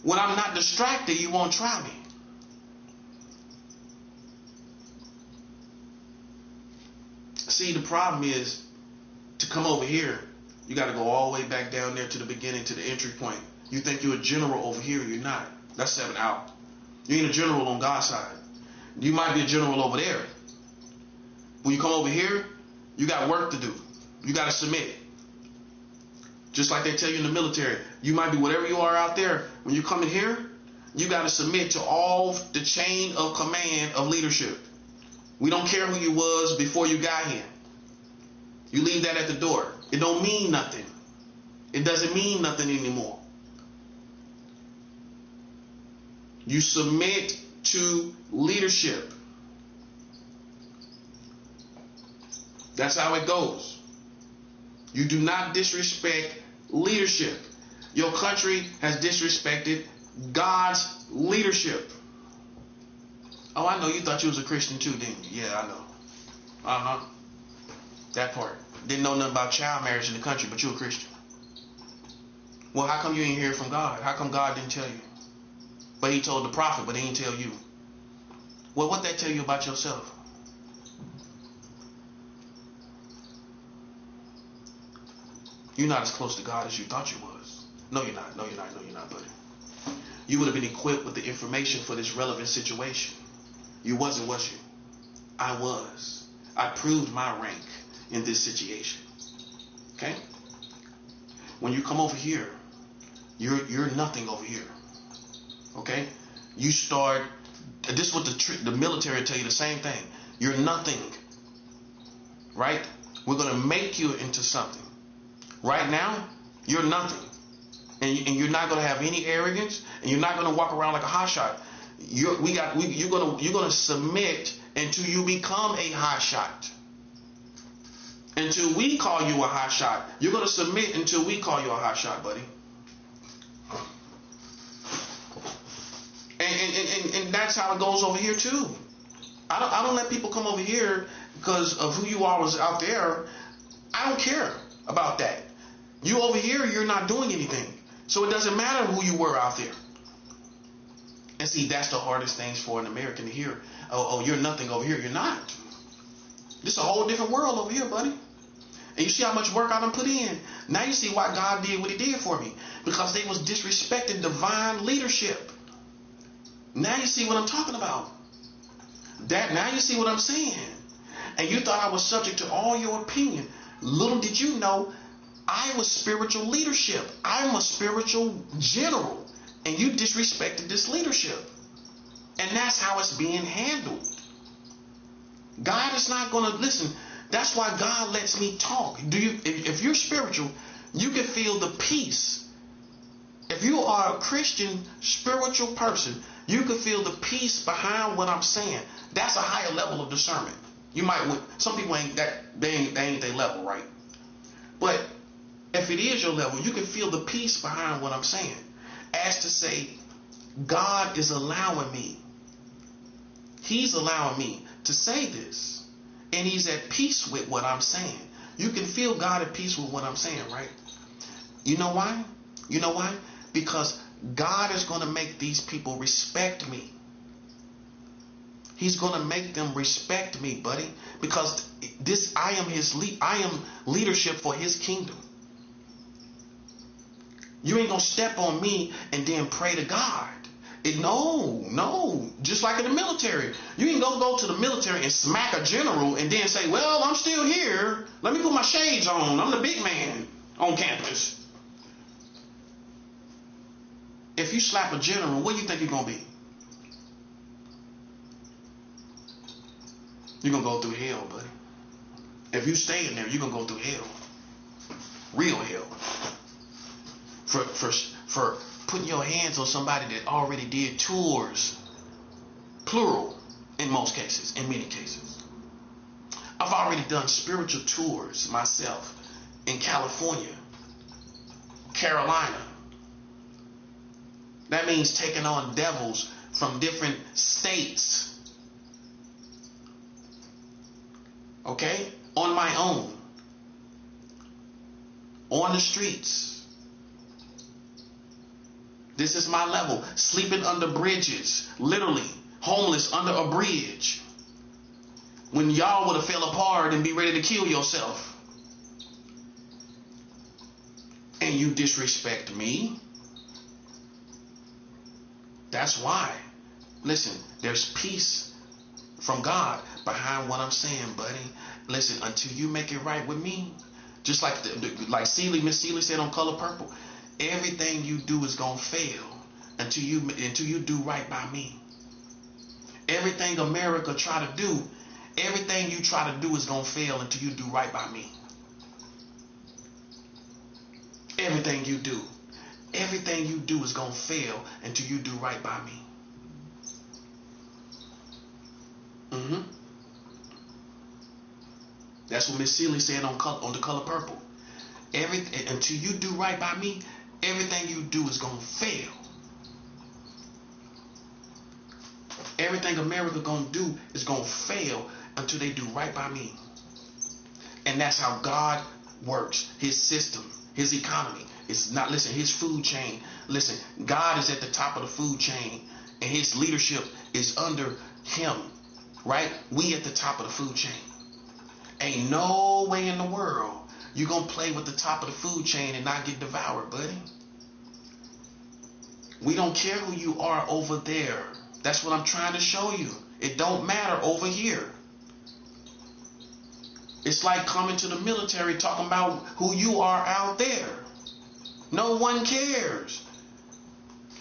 When I'm not distracted, you won't try me. See, the problem is, to come over here, you got to go all the way back down there to the beginning, to the entry point. You think you're a general over here, you're not. That's 7 out. You ain't a general on God's side. You might be a general over there. When you come over here, you got work to do. You got to submit. Just like they tell you in the military, you might be whatever you are out there. When you come in here, you got to submit to all the chain of command of leadership. We don't care who you was before you got here. You leave that at the door. It don't mean nothing. It doesn't mean nothing anymore. You submit to leadership. That's how it goes. You do not disrespect leadership. Your country has disrespected God's leadership. Oh, I know you thought you was a Christian too, didn't you? Yeah, I know. That part. Didn't know nothing about child marriage in the country, but you're a Christian. Well, how come you ain't hear from God? How come God didn't tell you? But he told the prophet, but he didn't tell you. Well, what that tell you about yourself? You're not as close to God as you thought you was. No, you're not. No, you're not. No, you're not, buddy. You would have been equipped with the information for this relevant situation. You wasn't, was you? I was. I proved my rank in this situation. Okay? When you come over here, you're nothing over here. Okay? You start. This is what the military tell you, the same thing. You're nothing. Right? We're going to make you into something. Right now, you're nothing. And you're not going to have any arrogance, and you're not going to walk around like a hotshot. You're going to submit until you become a hotshot. Until we call you a hotshot. You're going to submit until we call you a hotshot, buddy. And that's how it goes over here too. I don't let people come over here because of who you are was out there. I don't care about that. You over here, you're not doing anything. So it doesn't matter who you were out there. And see, that's the hardest things for an American to hear. Oh, you're nothing over here. You're not. This is a whole different world over here, buddy. And you see how much work I done put in. Now you see why God did what he did for me. Because they was disrespecting divine leadership. Now you see what I'm talking about. Now you see what I'm saying. And you thought I was subject to all your opinion. Little did you know, I was spiritual leadership. I'm a spiritual general. And you disrespected this leadership. And that's how it's being handled. God is not going to listen. That's why God lets me talk. If you're spiritual, you can feel the peace. If you are a Christian spiritual person, you can feel the peace behind what I'm saying. That's a higher level of discernment. You might, some people ain't that, they ain't their level, right? But if it is your level, you can feel the peace behind what I'm saying. As to say, God is allowing me. He's allowing me to say this. And he's at peace with what I'm saying. You can feel God at peace with what I'm saying, right? You know why? You know why? Because God is going to make these people respect me. He's going to make them respect me, buddy. Because I am leadership for his kingdom. You ain't going to step on me and then pray to God. No. Just like in the military. You ain't going to go to the military and smack a general and then say, well, I'm still here. Let me put my shades on. I'm the big man on campus. If you slap a general, what do you think you're going to be? You're going to go through hell, buddy. If you stay in there, you're going to go through hell. Real hell. For putting your hands on somebody that already did tours. Plural, in most cases, in many cases. I've already done spiritual tours myself in California, Carolina. That means taking on devils from different states. Okay? On my own. On the streets. This is my level. Sleeping under bridges. Literally. Homeless under a bridge. When y'all would have fell apart and be ready to kill yourself. And you disrespect me. That's why. Listen, there's peace from God behind what I'm saying, buddy. Listen, until you make it right with me, just like Miss Seeley said on Color Purple, everything you do is gonna fail until you do right by me. Everything America try to do, everything you try to do is gonna fail until you do right by me. Everything you do. Everything you do is going to fail until you do right by me. That's what Miss Seeley said on The Color Purple. Until you do right by me, everything you do is going to fail. Everything America going to do is going to fail until they do right by me. And that's how God works. His system, his economy. It's not, listen, his food chain. Listen, God is at the top of the food chain and his leadership is under him, right? We at the top of the food chain. Ain't no way in the world you're going to play with the top of the food chain and not get devoured, buddy. We don't care who you are over there. That's what I'm trying to show you. It don't matter over here. It's like coming to the military talking about who you are out there. No one cares.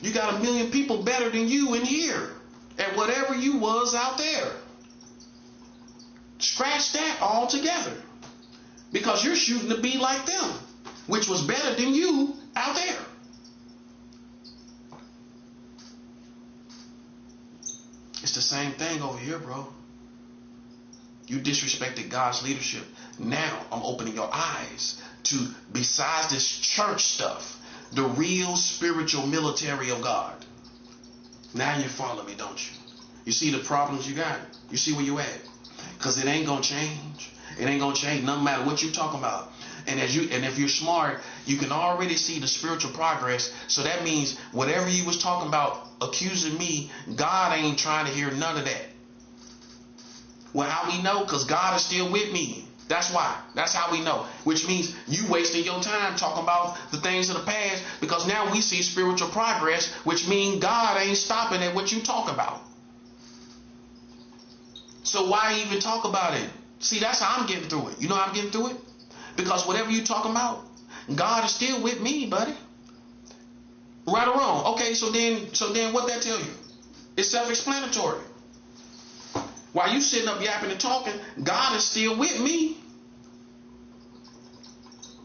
You got 1 million people better than you in here at whatever you was out there. Scratch that altogether. Because you're shooting to be like them, which was better than you out there. It's the same thing over here, bro. You disrespected God's leadership. Now I'm opening your eyes to, besides this church stuff, the real spiritual military of God. Now you follow me, don't you? You see the problems you got? You see where you at? Because it ain't going to change. It ain't going to change no matter what you talking about. And if you're smart, you can already see the spiritual progress. So that means whatever you was talking about accusing me, God ain't trying to hear none of that. Well, how we know? Because God is still with me. That's why. That's how we know. Which means you wasting your time talking about the things of the past, because now we see spiritual progress, which means God ain't stopping at what you talk about. So why even talk about it? See, that's how I'm getting through it. You know how I'm getting through it? Because whatever you talking about, God is still with me, buddy. Right or wrong? Okay, so then what that tell you? It's self-explanatory. While you sitting up yapping and talking, God is still with me.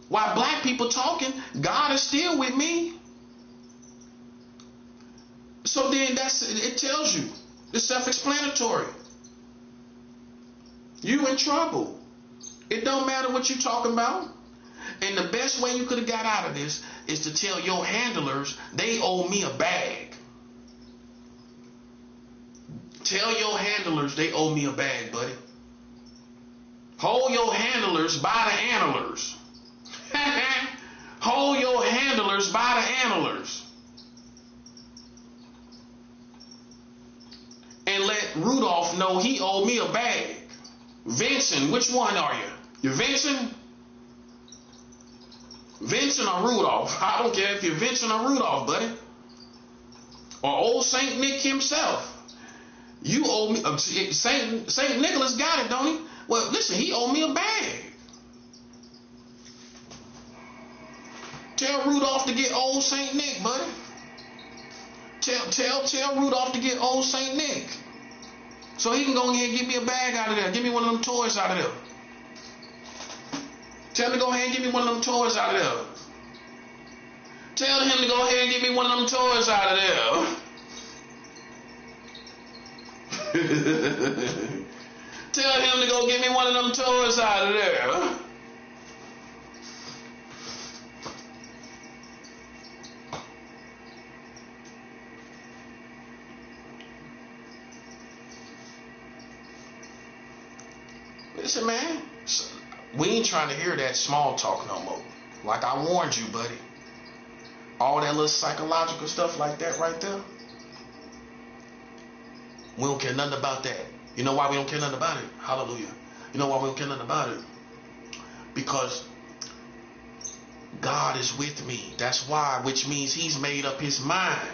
While black people talking, God is still with me. So then it tells you. It's self-explanatory. You in trouble. It don't matter what you talking about. And the best way you could have got out of this is to tell your handlers they owe me a bag. Tell your handlers they owe me a bag, buddy. Hold your handlers by the antlers. Hold your handlers by the antlers. And let Rudolph know he owed me a bag. Vincent, which one are you? You Vincent? Vincent or Rudolph? I don't care if you're Vincent or Rudolph, buddy. Or old Saint Nick himself. You owe me. Saint Nicholas got it, don't he? Well, listen, he owed me a bag. Tell Rudolph to get old Saint Nick, buddy. Tell Rudolph to get old Saint Nick. So he can go ahead and get me a bag out of there. Give me one of them toys out of there. Tell him to go ahead and give me one of them toys out of there. Tell him to go ahead and give me one of them toys out of there. Tell him to go get me one of them toys out of there. Listen, man, we ain't trying to hear that small talk no more. Like I warned you, buddy. All that little psychological stuff like that right there. We don't care nothing about that. You know why we don't care nothing about it? Hallelujah. You know why we don't care nothing about it? Because God is with me. That's why, which means he's made up his mind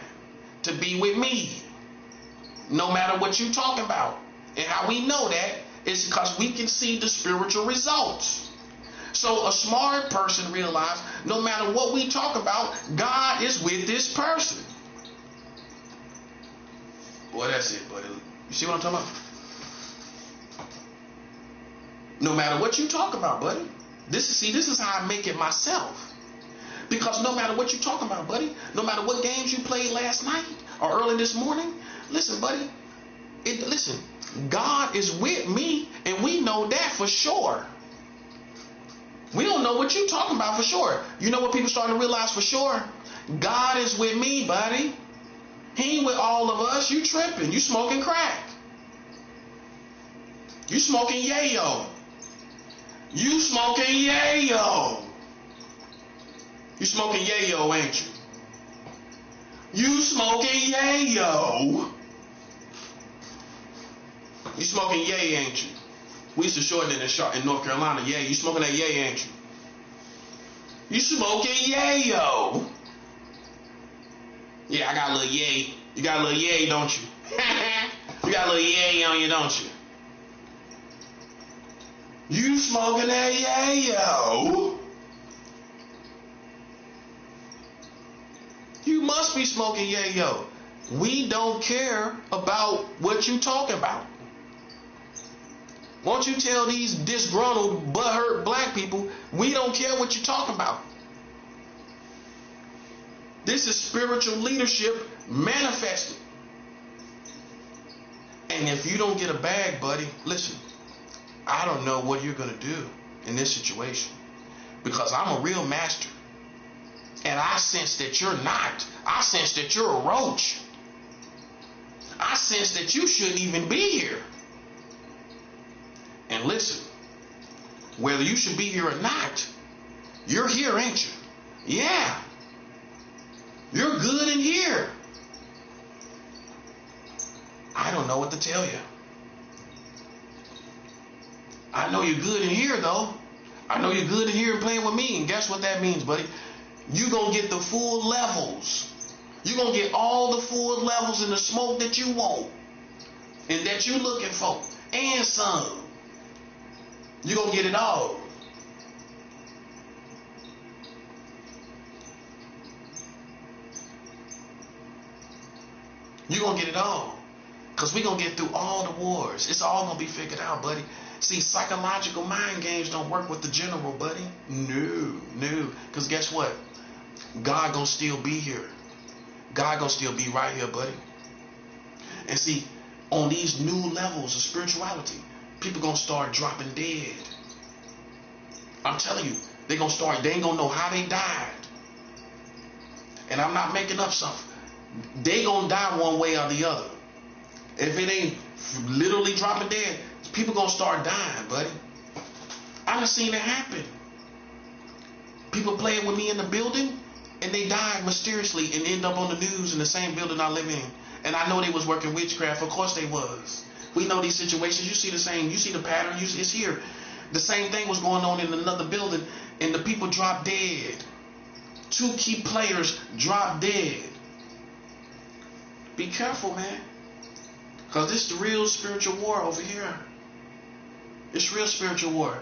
to be with me. No matter what you talking about. And how we know that is because we can see the spiritual results. So a smart person realizes no matter what we talk about, God is with this person. Boy, that's it, buddy. You see what I'm talking about? No matter what you talk about, buddy. This is how I make it myself. Because no matter what you talking about, buddy, no matter what games you played last night or early this morning, listen, buddy, listen, God is with me, and we know that for sure. We don't know what you talking about for sure. You know what people starting to realize for sure? God is with me, buddy. He ain't with all of us. You tripping. You smoking crack. You smoking yayo. You smoking yayo. You smoking yayo, ain't you? You smoking yayo. You smoking yay, ain't you? We used to shorten it in North Carolina. Yay. You smoking that yay, ain't you? You smoking yayo. Yeah, I got a little yay. You got a little yay, don't you? You got a little yay on you, don't you? You smoking that yayo. You must be smoking yayo. We don't care about what you talking about. Won't you tell these disgruntled, butthurt black people, we don't care what you're talking about. This is spiritual leadership manifested. And if you don't get a bag, buddy, listen, I don't know what you're going to do in this situation. Because I'm a real master. And I sense that you're not. I sense that you're a roach. I sense that you shouldn't even be here. And listen, whether you should be here or not, you're here, ain't you? Yeah. You're good in here. I don't know what to tell you. I know you're good in here, though. I know you're good in here and playing with me. And guess what that means, buddy? You're going to get the full levels. You're going to get all the full levels in the smoke that you want and that you're looking for. And some. You're going to get it all. You're going to get it all. Because we're going to get through all the wars. It's all going to be figured out, buddy. See, psychological mind games don't work with the general, buddy. No. Because guess what? God going to still be here. God going to still be right here, buddy. And see, on these new levels of spirituality, people going to start dropping dead. I'm telling you, they ain't going to know how they died. And I'm not making up something. They going to die one way or the other. If it ain't literally dropping dead, people going to start dying, buddy. I done seen it happen. People playing with me in the building, and they died mysteriously and end up on the news in the same building I live in. And I know they was working witchcraft. Of course they was. We know these situations. You see the same. You see the pattern. It's here. The same thing was going on in another building, and the people dropped dead. 2 key players dropped dead. Be careful, man. Because this is the real spiritual war over here. It's real spiritual war.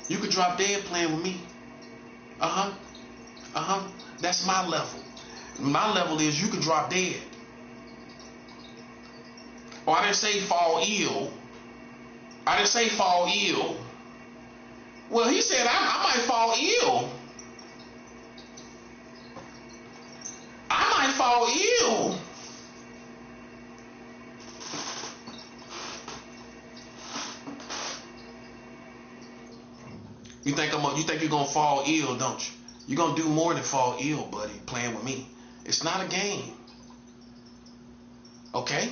You could drop dead playing with me. That's my level. My level is you can drop dead. Oh, I didn't say fall ill. I didn't say fall ill. Well, he said I might fall ill. I might fall ill. You think you're gonna fall ill, don't you? You're gonna do more than fall ill, buddy, playing with me. It's not a game. Okay?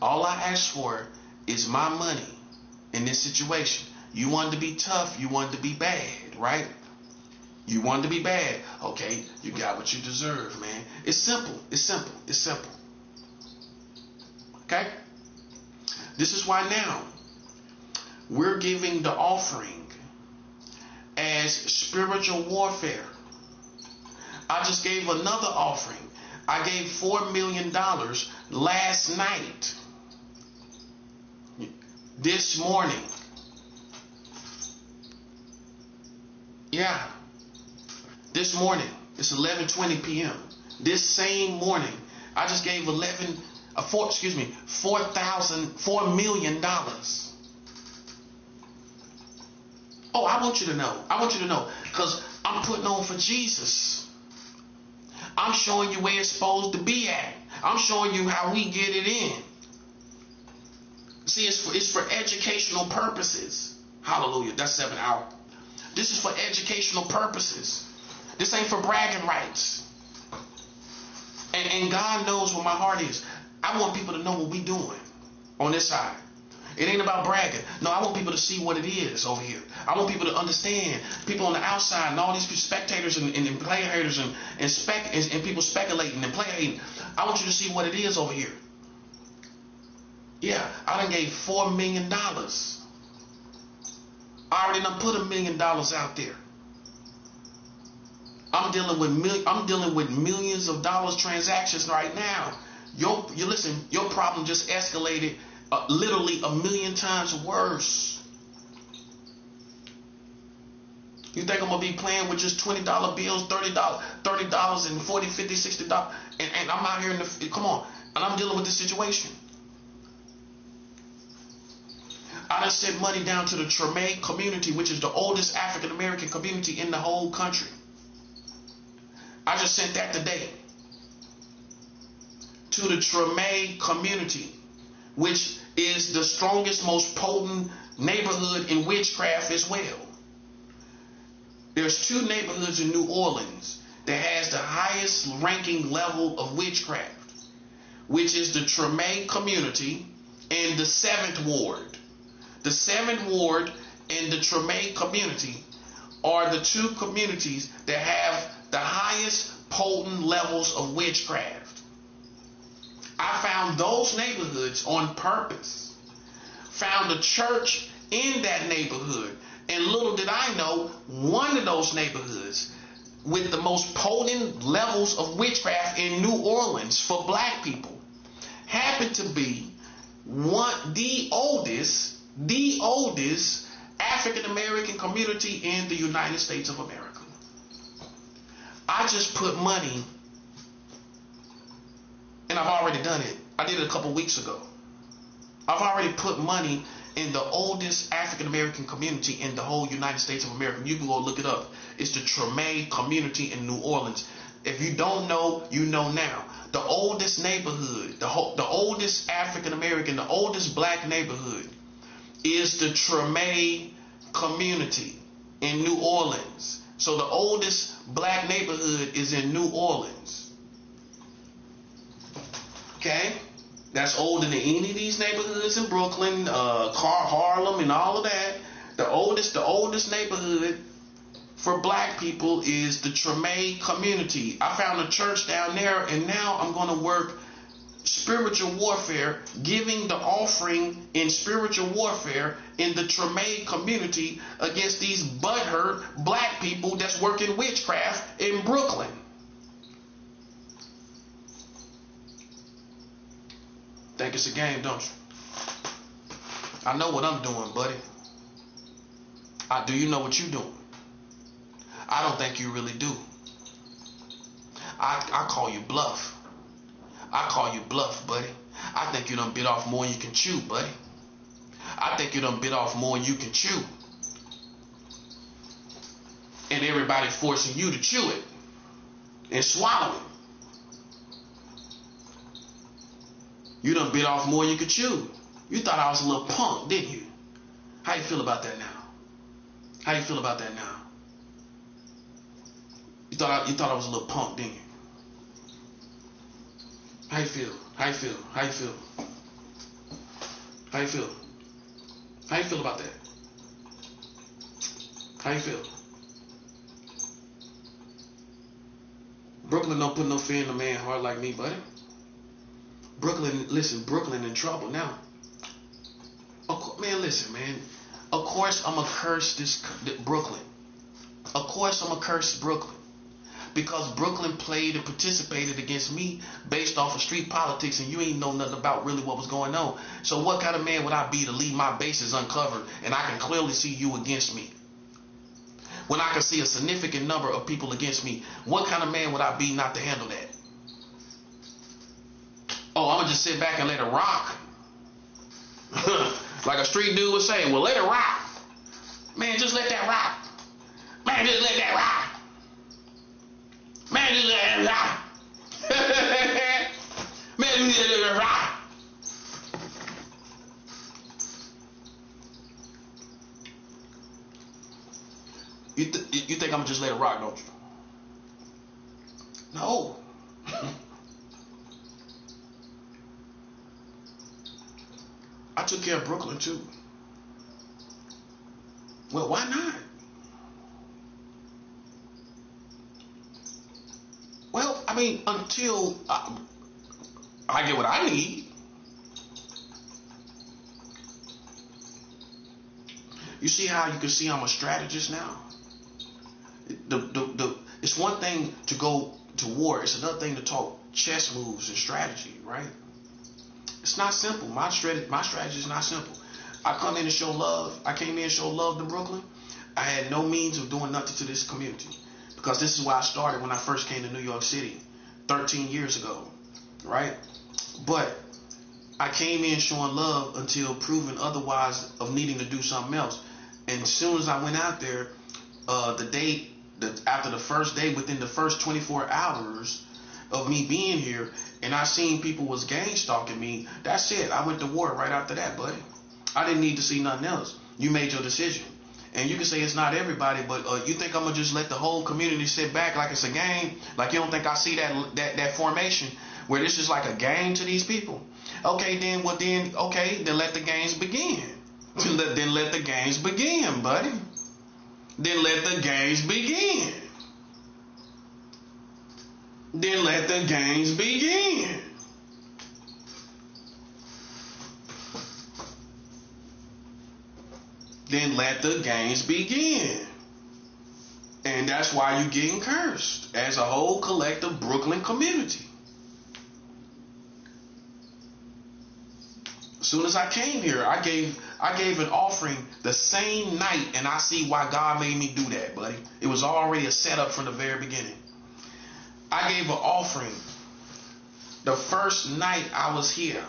All I ask for is my money in this situation. You wanted to be tough, you wanted to be bad, right? You wanted to be bad. Okay, you got what you deserve, man. It's simple. Okay? This is why now we're giving the offering as spiritual warfare. I just gave another offering. I gave $4 million last night. This morning. Yeah. This morning. It's 11:20 p.m. This same morning, I just gave $4 million. Oh, I want you to know. Because I'm putting on for Jesus. I'm showing you where it's supposed to be at. I'm showing you how we get it in. See, it's for educational purposes. Hallelujah. That's 7 hours. This is for educational purposes. This ain't for bragging rights. And God knows what my heart is. I want people to know what we doing on this side. It ain't about bragging. No, I want people to see what it is over here. I want people to understand. People on the outside and all these spectators and player haters and people speculating and player hating. I want you to see what it is over here. Yeah, I done gave $4 million. I already done put $1 million out there. I'm dealing with millions of dollars transactions right now. Your problem just escalated literally 1,000,000 times worse. You think I'm gonna be playing with just $20 bills, $30 and $40, $50, $60, and I'm out here come on, and I'm dealing with this situation. I done sent money down to the Treme community, which is the oldest African American community in the whole country. I just sent that today to the Treme community, which is the strongest, most potent neighborhood in witchcraft as well. There's 2 neighborhoods in New Orleans that has the highest ranking level of witchcraft, which is the Treme community and the 7th Ward. The 7th Ward and the Treme community are the 2 communities that have the highest potent levels of witchcraft. I found those neighborhoods on purpose. Found a church in that neighborhood. And little did I know, one of those neighborhoods with the most potent levels of witchcraft in New Orleans for black people happened to be the oldest African American community in the United States of America. I just put money, and I've already done it. I I did it a couple weeks ago. I've already put money in the oldest African American community in the whole United States of America. You can go look it up. It's the Treme community in New Orleans. If you don't know, you know now. The oldest neighborhood, the oldest African American, the oldest black neighborhood is the Treme community in New Orleans. So the oldest black neighborhood is in New Orleans. Okay? That's older than any of these neighborhoods in Brooklyn, Harlem, and all of that. The oldest neighborhood for black people is the Treme community. I found a church down there, and now I'm going to work spiritual warfare, giving the offering in spiritual warfare in the Treme community against these butthurt black people that's working witchcraft in Brooklyn. Think it's a game, don't you? I know what I'm doing, buddy. Do you know what you're doing? I don't think you really do. I call you bluff. I call you bluff, buddy. I think you done bit off more than you can chew, buddy. I think you done bit off more than you can chew. And everybody forcing you to chew it and swallow it. You done bit off more than you could chew. You thought I was a little punk, didn't you? How you feel about that now? How you feel about that now? You thought I was a little punk, didn't you? How you feel? How you feel? How you feel? How you feel? How you feel about that? How you feel? Brooklyn don't put no fear in a man's heart like me, buddy. Brooklyn in trouble now. Man, listen, man. Of course I'm going to curse this Brooklyn. Of course I'm going to curse Brooklyn. Because Brooklyn played and participated against me based off of street politics, and you ain't know nothing about really what was going on. So what kind of man would I be to leave my bases uncovered and I can clearly see you against me? When I can see a significant number of people against me, what kind of man would I be not to handle that? Oh, I'm going to just sit back and let it rock. Like a street dude would say, well, let it rock. Man, just let that rock. Man, just let that rock. Man, just let that rock. Man, just let that rock. You think I'm going to just let it rock, don't you? No. I took care of Brooklyn too. Well, why not? Well, I mean, until I get what I need. You see how you can see I'm a strategist now? It's one thing to go to war. It's another thing to talk chess moves and strategy, right? It's not simple. My strategy is not simple. I come in and show love. I came in and showed love to Brooklyn. I had no means of doing nothing to this community because this is where I started when I first came to New York City 13 years ago, right? But I came in showing love until proven otherwise of needing to do something else. And as soon as I went out there, after the first day, within the first 24 hours of me being here, and I seen people was gang stalking me, that's it. I went to war right after that, buddy. I didn't need to see nothing else. You made your decision. And you can say it's not everybody, but you think I'm going to just let the whole community sit back like it's a game? Like you don't think I see that formation where this is like a game to these people? Okay, then let the games begin. Then let the games begin, buddy. Then let the games begin. Then let the games begin. Then let the games begin. And that's why you're getting cursed as a whole collective Brooklyn community. As soon as I came here, I gave an offering the same night, and I see why God made me do that, buddy. It was already a setup from the very beginning. I gave an offering The first night I was here,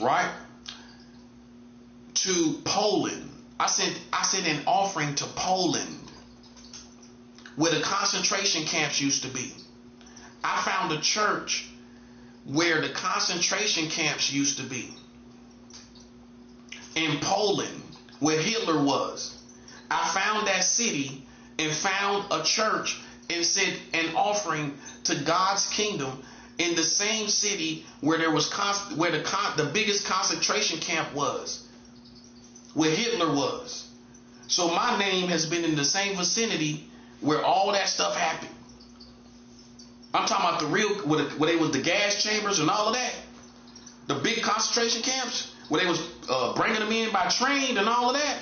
right, to Poland. I sent an offering to Poland, where the concentration camps used to be. I found a church where the concentration camps used to be. In Poland, where Hitler was. I found that city and found a church and sent an offering to God's kingdom in the same city where there was where the biggest concentration camp was, where Hitler was. So my name has been in the same vicinity where all that stuff happened. I'm talking about the real, where they was the gas chambers and all of that. The big concentration camps where they was bringing them in by train and all of that.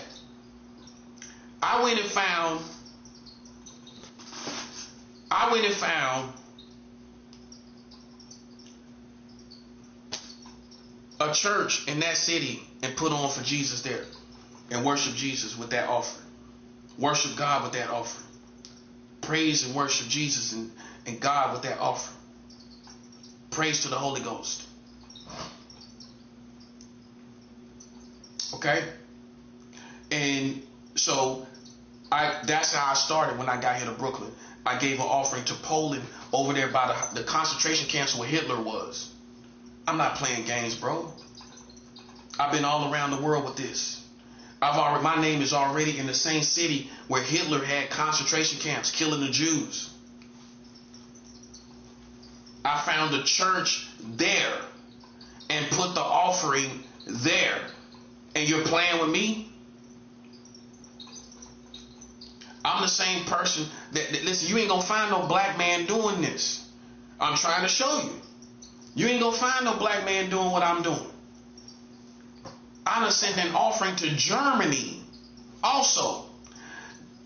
I went and found a church in that city and put on for Jesus there and worship Jesus with that offering. Worship God with that offering. Praise and worship Jesus and God with that offering. Praise to the Holy Ghost. Okay? And so that's how I started when I got here to Brooklyn. I gave an offering to Poland over there by the concentration camps where Hitler was. I'm not playing games, bro. I've been all around the world with this. My name is already in the same city where Hitler had concentration camps killing the Jews. I found a church there and put the offering there. And you're playing with me? I'm the same person that listen, you ain't gonna find no black man doing this. I'm trying to show you. You ain't gonna find no black man doing what I'm doing. I done sent an offering to Germany also,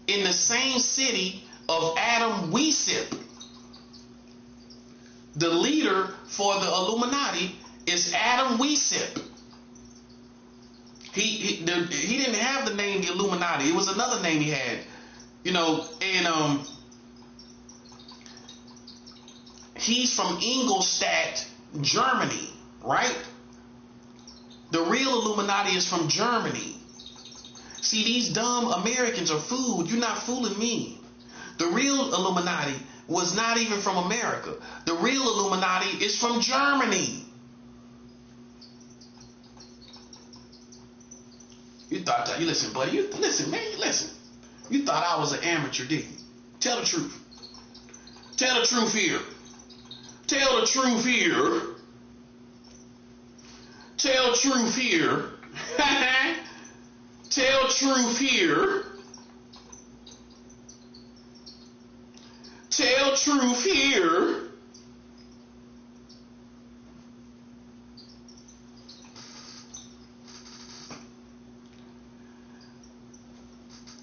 in the same city of Adam Weishaupt. The leader for the Illuminati is Adam Weishaupt. He didn't have the name the Illuminati. It was another name he had. You know, and he's from Ingolstadt, Germany, right? The real Illuminati is from Germany. See, these dumb Americans are fooled. You're not fooling me. The real Illuminati was not even from America. The real Illuminati is from Germany. You thought that, you listen, buddy, you listen, man, you listen. You thought I was an amateur, didn't you? Tell the truth. Tell the truth here. Tell the truth here. Tell truth here. Tell truth here. Tell truth here.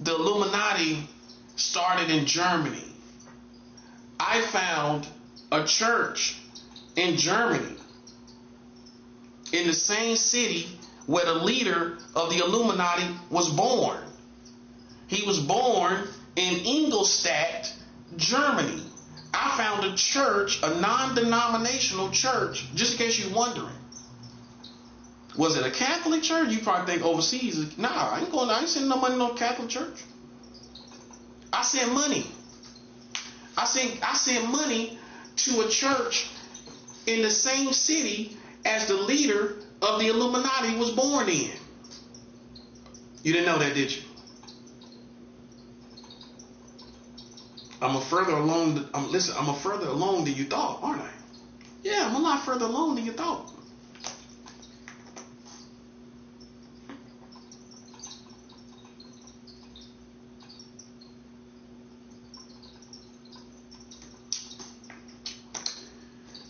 The Illuminati started in Germany. I found a church in Germany, in the same city where the leader of the Illuminati was born. He was born in Ingolstadt, Germany. I found a church, a non-denominational church, just in case you're wondering. Was it a Catholic church? You probably think overseas. Nah, I ain't sending no money to no Catholic church. I sent money. I sent money to a church in the same city as the leader of the Illuminati was born in. You didn't know that, did you? I'm further along than you thought, aren't I? Yeah, I'm a lot further along than you thought.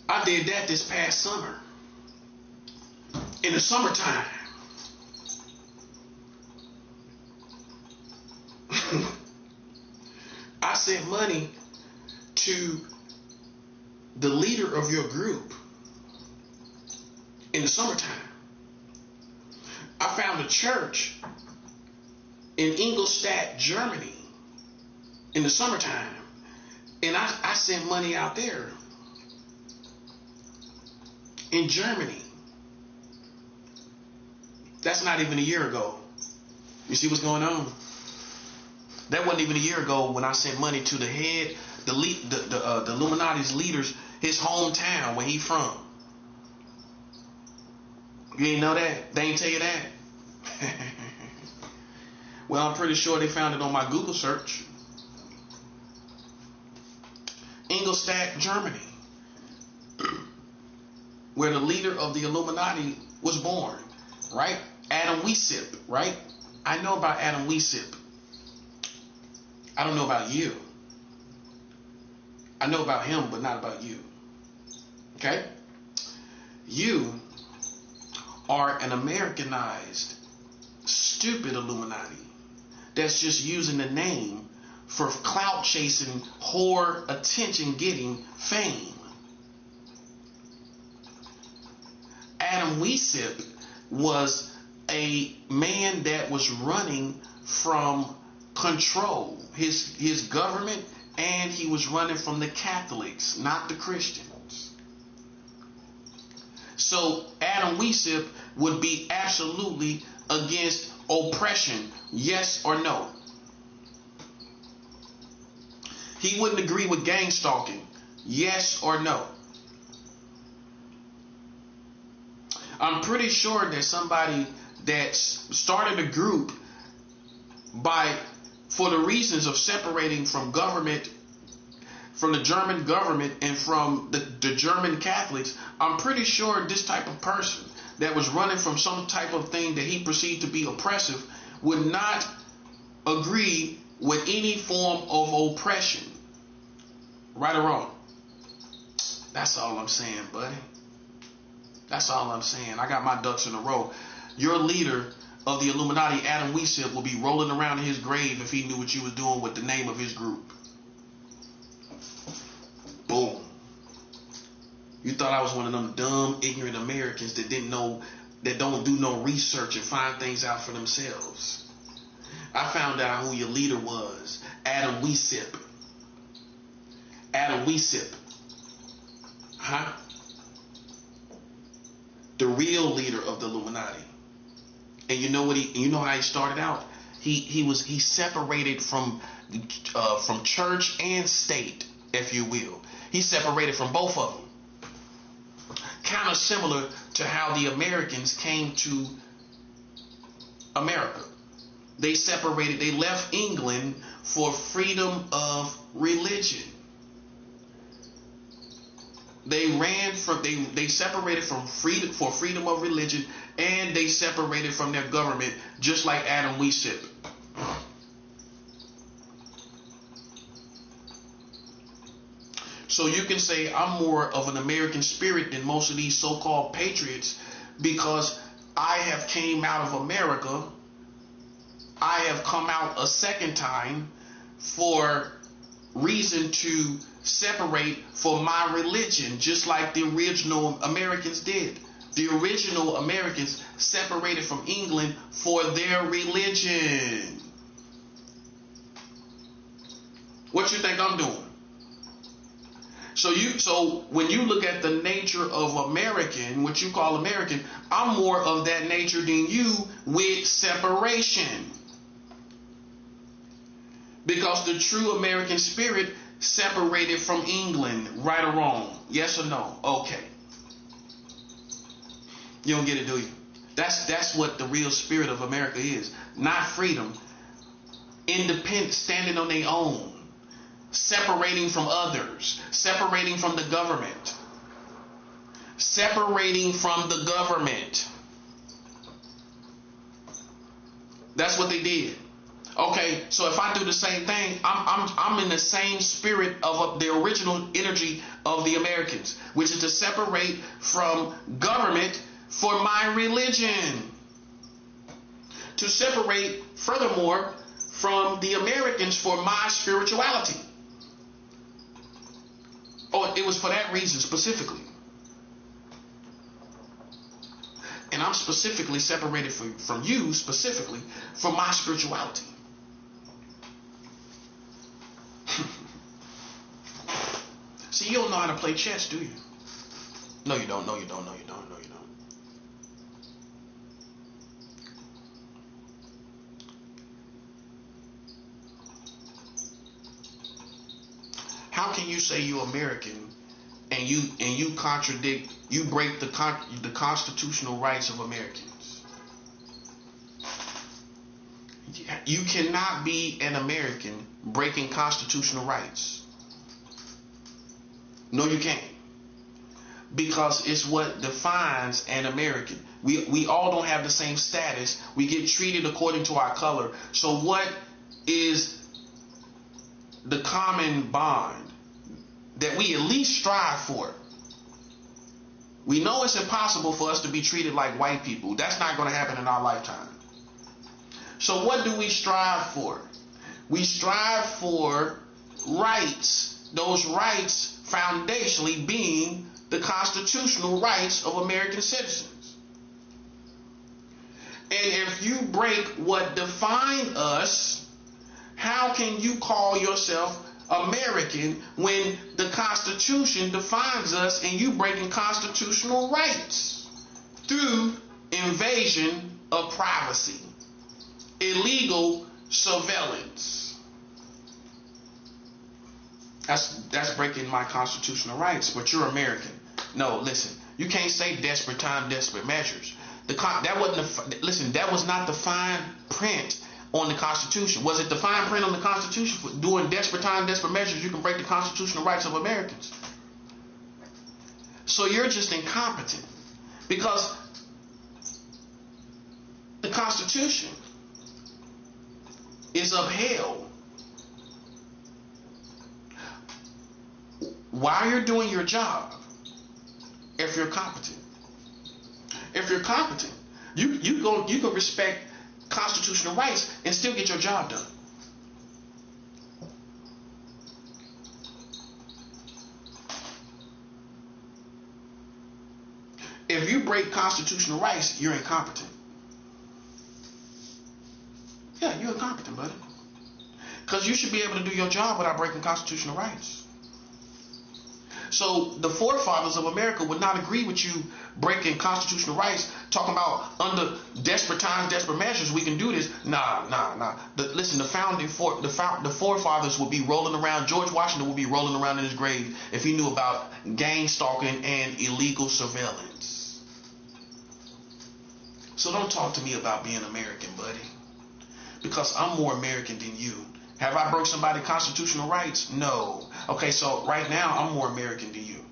I did that this past summer. In the summertime. I sent money to the leader of your group in the summertime. I found a church in Ingolstadt, Germany in the summertime. And I sent money out there in Germany. That's not even a year ago. You see what's going on? That wasn't even a year ago when I sent money to the head, the Illuminati's leaders, his hometown where he from. You ain't know that? They ain't tell you that? Well, I'm pretty sure they found it on my Google search. Ingolstadt, Germany, where the leader of the Illuminati was born, right? Adam Weishaupt, right? I know about Adam Weishaupt. I don't know about you. I know about him, but not about you. Okay? You are an Americanized, stupid Illuminati that's just using the name for clout chasing, whore, attention getting fame. Adam Weishaupt was a man that was running from control, his government, and he was running from the Catholics, not the Christians. So Adam Weishaupt would be absolutely against oppression, yes or no? He wouldn't agree with gang stalking, yes or no? I'm pretty sure that somebody that started a group for the reasons of separating from government, from the German government and from the German Catholics, I'm pretty sure this type of person that was running from some type of thing that he perceived to be oppressive would not agree with any form of oppression. Right or wrong? That's all I'm saying, buddy. That's all I'm saying. I got my ducks in a row. Your leader of the Illuminati, Adam Weishaupt, will be rolling around in his grave if he knew what you was doing with the name of his group. Boom. You thought I was one of them dumb, ignorant Americans that didn't know, that don't do no research and find things out for themselves. I found out who your leader was. Adam Weishaupt. Adam Weishaupt. Huh? The real leader of the Illuminati. And you know what you know how he started out? He separated from church and state, if you will. He separated from both of them. Kind of similar to how the Americans came to America. They separated, they left England for freedom of religion. They separated from freedom of religion, and they separated from their government, just like Adam Weishaupt. So you can say I'm more of an American spirit than most of these so-called patriots, because I have came out of America. I have come out a second time for reason to separate for my religion, just like the original Americans did. The original Americans separated from England for their religion. What you think I'm doing? So when you look at the nature of American, what you call American, I'm more of that nature than you with separation. Because the true American spirit separated from England, right or wrong? Yes or no? Okay. You don't get it, do you? That's what the real spirit of America is. Not freedom. Independent, standing on their own. Separating from others. Separating from the government. Separating from the government. That's what they did. Okay, so if I do the same thing, I'm in the same spirit of the original energy of the Americans, which is to separate from government for my religion. To separate, furthermore, from the Americans for my spirituality. Oh, it was for that reason specifically. And I'm specifically separated from you, specifically, for my spirituality. See, you don't know how to play chess, do you? No, you don't. No, you don't. No, you don't. No, you don't. How can you say you're American and you contradict, you break the constitutional rights of Americans? You cannot be an American breaking constitutional rights. No, you can't. Because it's what defines an American. We all don't have the same status. We get treated according to our color. So what is the common bond that we at least strive for? We know it's impossible for us to be treated like white people. That's not going to happen in our lifetime. So what do we strive for? We strive for rights. Those rights foundationally being the constitutional rights of American citizens. And if you break what defines us, how can you call yourself American when the Constitution defines us and you breaking constitutional rights through invasion of privacy, illegal surveillance? That's breaking my constitutional rights, but you're American. No, listen, you can't say desperate time, desperate measures. That was not the fine print on the Constitution. Was it the fine print on the Constitution for doing desperate time, desperate measures? You can break the constitutional rights of Americans. So you're just incompetent because the Constitution is upheld while you're doing your job. If you're competent, you can respect constitutional rights and still get your job done. If you break constitutional rights, you're incompetent. Yeah, you're incompetent, buddy. Because you should be able to do your job without breaking constitutional rights. So the forefathers of America would not agree with you breaking constitutional rights, talking about under desperate times, desperate measures, we can do this. Nah. Listen, the forefathers would be rolling around. George Washington would be rolling around in his grave if he knew about gang stalking and illegal surveillance. So don't talk to me about being American, buddy, because I'm more American than you. Have I broke somebody's constitutional rights? No. Okay, so right now I'm more American than you.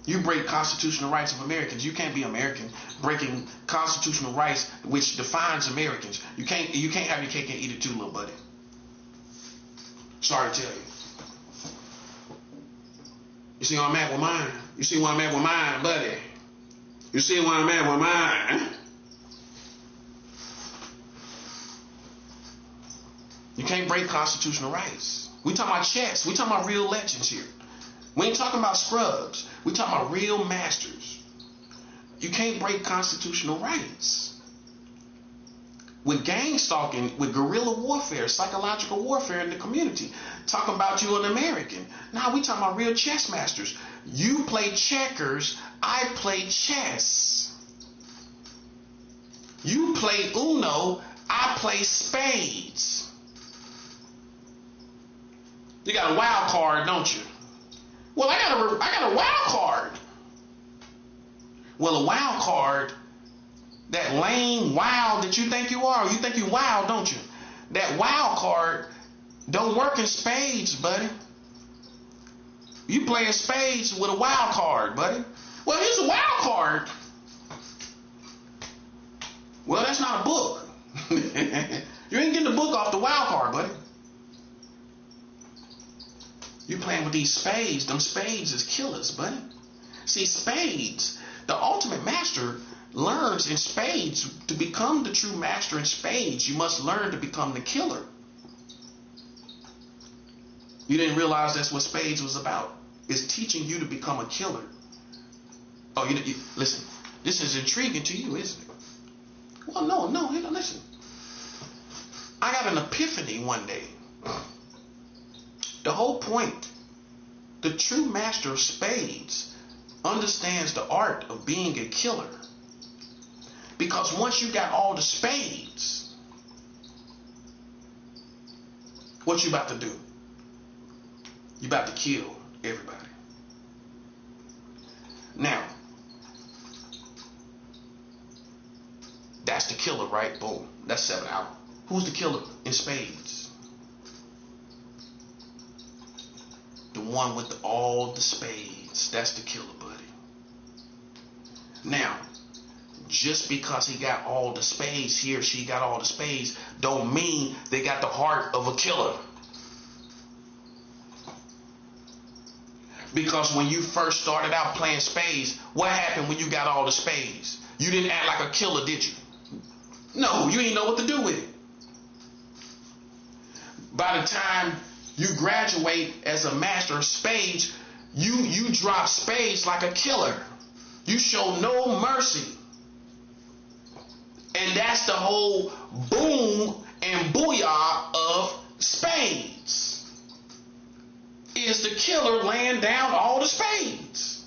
You break constitutional rights of Americans. You can't be American breaking constitutional rights which defines Americans. You can't have your cake and eat it too, little buddy. Sorry to tell you. You see where I'm at with mine? You see where I'm at with mine, buddy? You see where I'm at with mine? You can't break constitutional rights. We talking about chess. We talking about real legends here. We ain't talking about scrubs. We talking about real masters. You can't break constitutional rights. With gang stalking, with guerrilla warfare, psychological warfare in the community. Talking about you an American. Now we talking about real chess masters. You play checkers. I play chess. You play Uno. I play spades. You got a wild card, don't you? Well, I got a wild card. Well, a wild card, that lame wild that you think you are, you think you wild, don't you? That wild card don't work in spades, buddy. You playing spades with a wild card, buddy. Well, here's a wild card. Well, that's not a book. You ain't getting the book off the wild card, buddy. You playing with these spades. Them spades is killers, buddy. See, spades, the ultimate master learns in spades. To become the true master in spades, you must learn to become the killer. You didn't realize that's what spades was about. It's teaching you to become a killer. Oh, you listen, this is intriguing to you, isn't it? Well, no, listen. I got an epiphany one day. The whole point The true master of spades understands the art of being a killer. Because once you got all the spades, what you about to do? You about to kill everybody. Now, that's the killer, right? Boom. That's 7 out. Who's the killer in spades? The one with all the spades. That's the killer, buddy. Now, just because he got all the spades, he or she got all the spades, don't mean they got the heart of a killer. Because when you first started out playing spades, what happened when you got all the spades? You didn't act like a killer, did you? No, you didn't know what to do with it. By the time you graduate as a master of spades, you drop spades like a killer. You show no mercy. And that's the whole boom and booyah of spades. Is the killer laying down all the spades.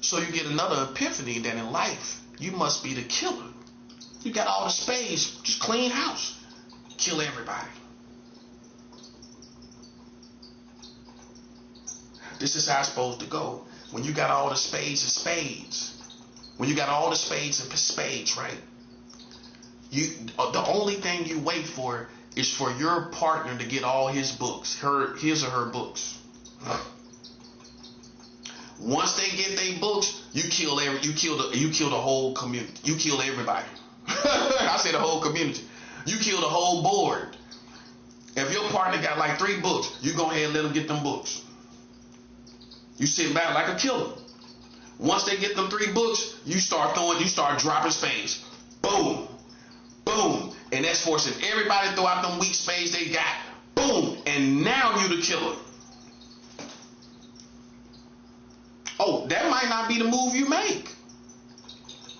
So you get another epiphany that in life, you must be the killer. You got all the spades, just clean house. Kill everybody. This is how it's supposed to go. When you got all the spades and spades. When you got all the spades and spades, right? The only thing you wait for is for your partner to get all his books, his or her books. Once they get their books, you kill the whole community. You kill everybody. I say the whole community. You kill the whole board. If your partner got like 3 books, you go ahead and let them get them books. You sit back like a killer. Once they get them 3 books, you start dropping spades. Boom. Boom. And that's forcing everybody to throw out them weak spades they got. Boom. And now you the killer. Oh, that might not be the move you make.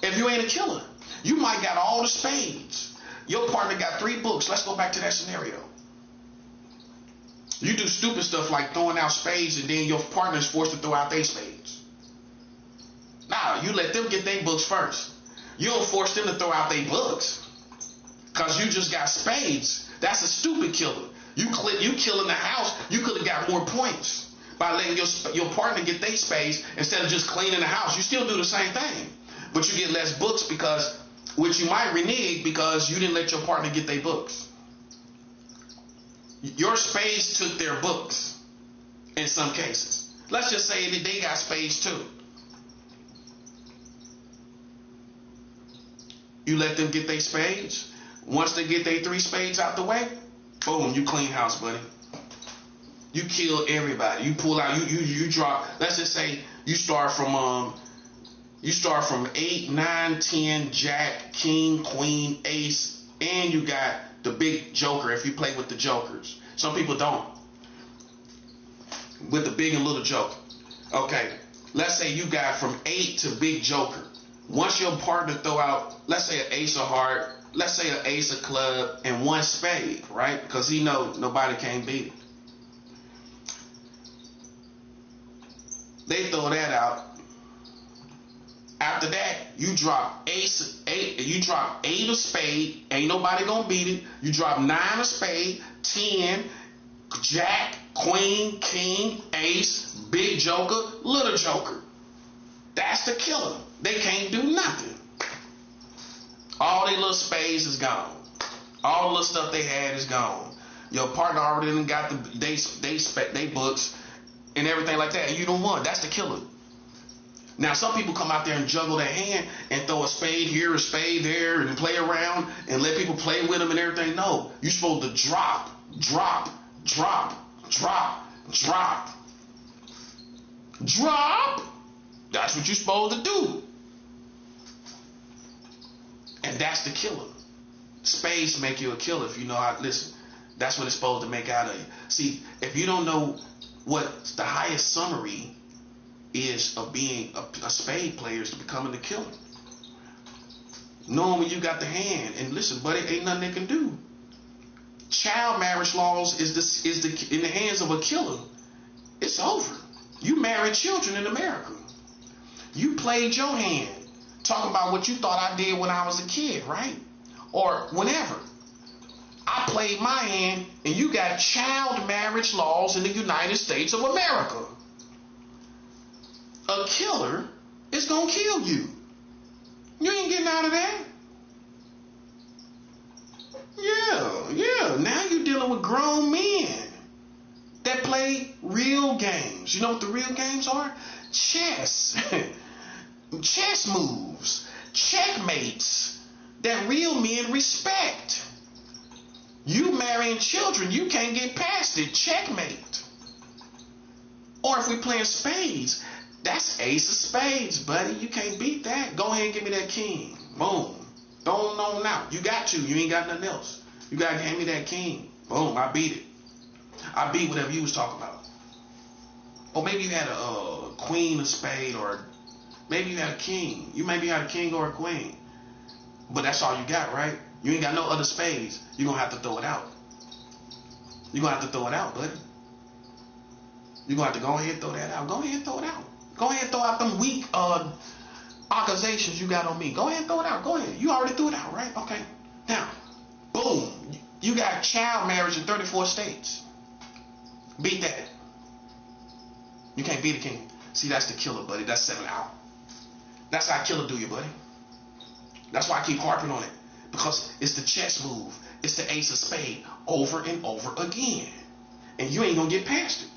If you ain't a killer. You might got all the spades. Your partner got 3 books. Let's go back to that scenario. You do stupid stuff like throwing out spades and then your partner is forced to throw out their spades. Nah, you let them get their books first. You don't force them to throw out their books. Because you just got spades. That's a stupid killer. You killing the house. You could have got more points by letting your partner get their spades instead of just cleaning the house. You still do the same thing. But you get less books which you might renege because you didn't let your partner get their books. Your spades took their books in some cases. Let's just say that they got spades too. You let them get their spades. Once they get their 3 spades out the way, boom, you clean house, buddy. You kill everybody. You pull out, you drop, let's just say you start from 8, 9, 10, jack, king, queen, ace, and you got the big joker if you play with the jokers. Some people don't. With the big and little joker. Okay, let's say you got from 8 to big joker. Once your partner throw out, let's say an ace of heart, let's say an ace of club, and 1 spade, right? Because he know nobody can beat it. They throw that out. After that, you drop 8 of spade, ain't nobody gonna beat it. You drop 9 of spade, 10, jack, queen, king, ace, big joker, little joker. That's the killer. They can't do nothing. All their little spades is gone. All the little stuff they had is gone. Your partner already done got they books and everything like that, and you don't want. That's the killer. Now, some people come out there and juggle their hand and throw a spade here, a spade there, and play around and let people play with them and everything. No, you're supposed to drop, drop, drop, drop, drop, drop. That's what you're supposed to do. And that's the killer. Spades make you a killer if you know how to listen. That's what it's supposed to make out of you. See, if you don't know what the highest summary is of being a spade player is to becoming the killer. Knowing when you got the hand, and listen, buddy, ain't nothing they can do. child marriage laws in the hands of a killer, it's over. You married children in America. You played your hand, talking about what you thought I did when I was a kid, right? Or whenever. I played my hand, and you got child marriage laws in the United States of America. A killer is gonna kill you. You ain't getting out of that. Yeah. Now you're dealing with grown men that play real games. You know what the real games are? Chess. Chess moves. Checkmates that real men respect. You marrying children, you can't get past it. Checkmate. Or if we playing spades, that's ace of spades, buddy. You can't beat that. Go ahead and give me that king. Boom. Throw it on out. You got to. You ain't got nothing else. You got to hand me that king. Boom. I beat it. I beat whatever you was talking about. Or maybe you had a queen of spade, or maybe you had a king. You maybe had a king or a queen. But that's all you got, right? You ain't got no other spades. You're going to have to throw it out. You're going to have to throw it out, buddy. You're going to have to go ahead and throw that out. Go ahead and throw it out. Go ahead and throw out them weak accusations you got on me. Go ahead and throw it out. Go ahead. You already threw it out, right? Okay. Now, boom. You got child marriage in 34 states. Beat that. You can't beat a king. See, that's the killer, buddy. That's 7 out. That's how a killer do you, buddy. That's why I keep harping on it. Because it's the chess move. It's the ace of spade over and over again. And you ain't going to get past it.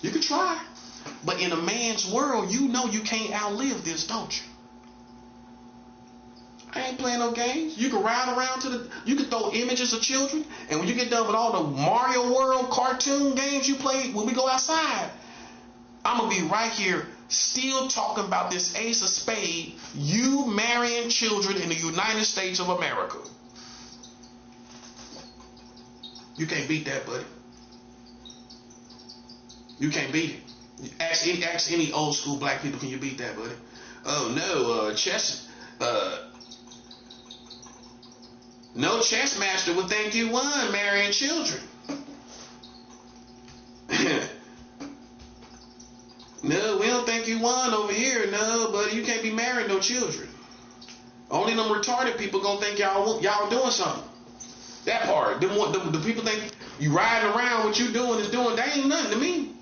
You can try. But in a man's world, you know you can't outlive this, don't you? I ain't playing no games. You can ride around you can throw images of children, and when you get done with all the Mario World cartoon games you play when we go outside, I'm going to be right here still talking about this ace of spade, you marrying children in the United States of America. You can't beat that, buddy. You can't beat it. Ask any old school black people, can you beat that, buddy? Oh no, no chess master would think you won marrying children. No, we don't think you won over here. No, buddy, you can't be marrying no children. Only them retarded people gonna think y'all doing something. That part, the people think you riding around, what you doing is doing. That ain't nothing to me.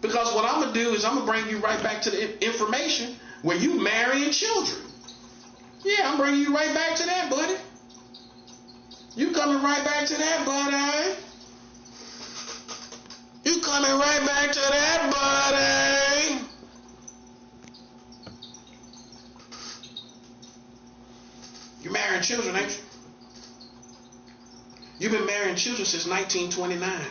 Because what I'm gonna do is I'm gonna bring you right back to the information where you marrying children. Yeah, I'm bringing you right back to that, buddy. You coming right back to that, buddy. You coming right back to that, buddy. You marrying children, ain't you? You've been marrying children since 1929.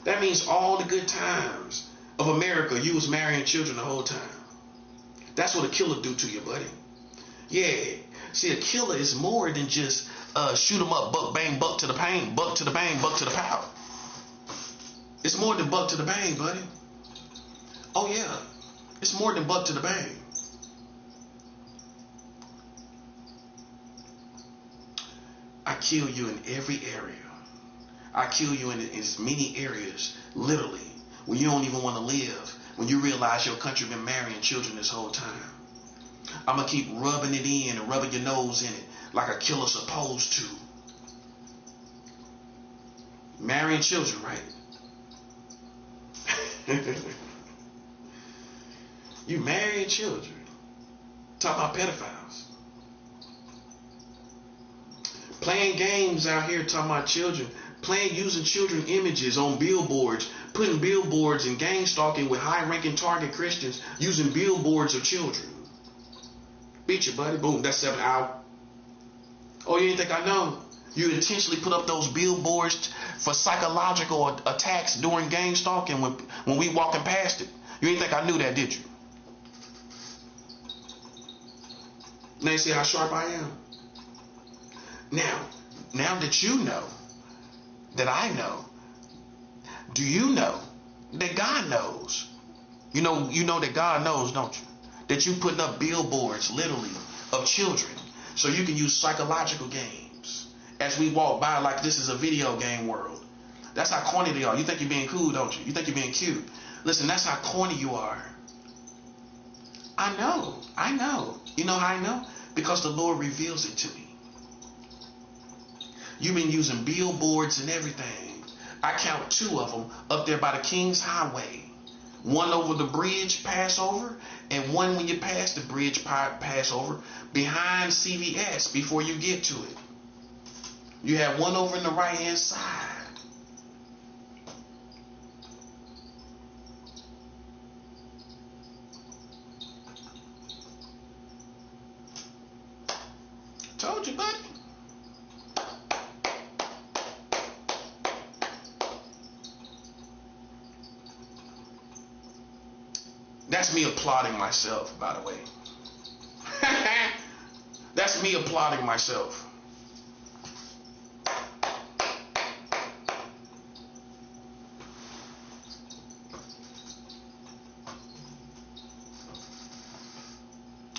That means all the good times of America, you was marrying children the whole time. That's what a killer do to you, buddy. Yeah. See, a killer is more than just shoot 'em up, buck, bang, buck to the pain, buck to the bang, buck to the power. It's more than buck to the bang, buddy. Oh, yeah. It's more than buck to the bang. I kill you in every area. I kill you in as many areas, literally, when you don't even want to live, when you realize your country been marrying children this whole time. I'm going to keep rubbing it in and rubbing your nose in it like a killer's supposed to. Marrying children, right? You marrying children. Talking about pedophiles. Playing games out here talking about children. Using children images on billboards. Putting billboards and gang stalking with high-ranking target Christians. Using billboards of children. Beat you, buddy. Boom. That's 7 out. Oh, you didn't think I know? You intentionally put up those billboards for psychological attacks during gang stalking when we walking past it. You didn't think I knew that, did you? Now you see how sharp I am? Now that you know, that I know, do you know that God knows? You know that God knows, don't you? That you putting up billboards, literally, of children, so you can use psychological games as we walk by like this is a video game world. That's how corny they are. You think you're being cool, don't you? You think you're being cute. Listen, that's how corny you are. I know. You know how I know? Because the Lord reveals it to me. You've been using billboards and everything. I count 2 of them up there by the King's Highway. One over the bridge, pass over, and one when you pass the bridge, pass over, behind CVS before you get to it. You have one over in the right-hand side. Told you, buddy. That's me applauding myself, by the way. That's me applauding myself.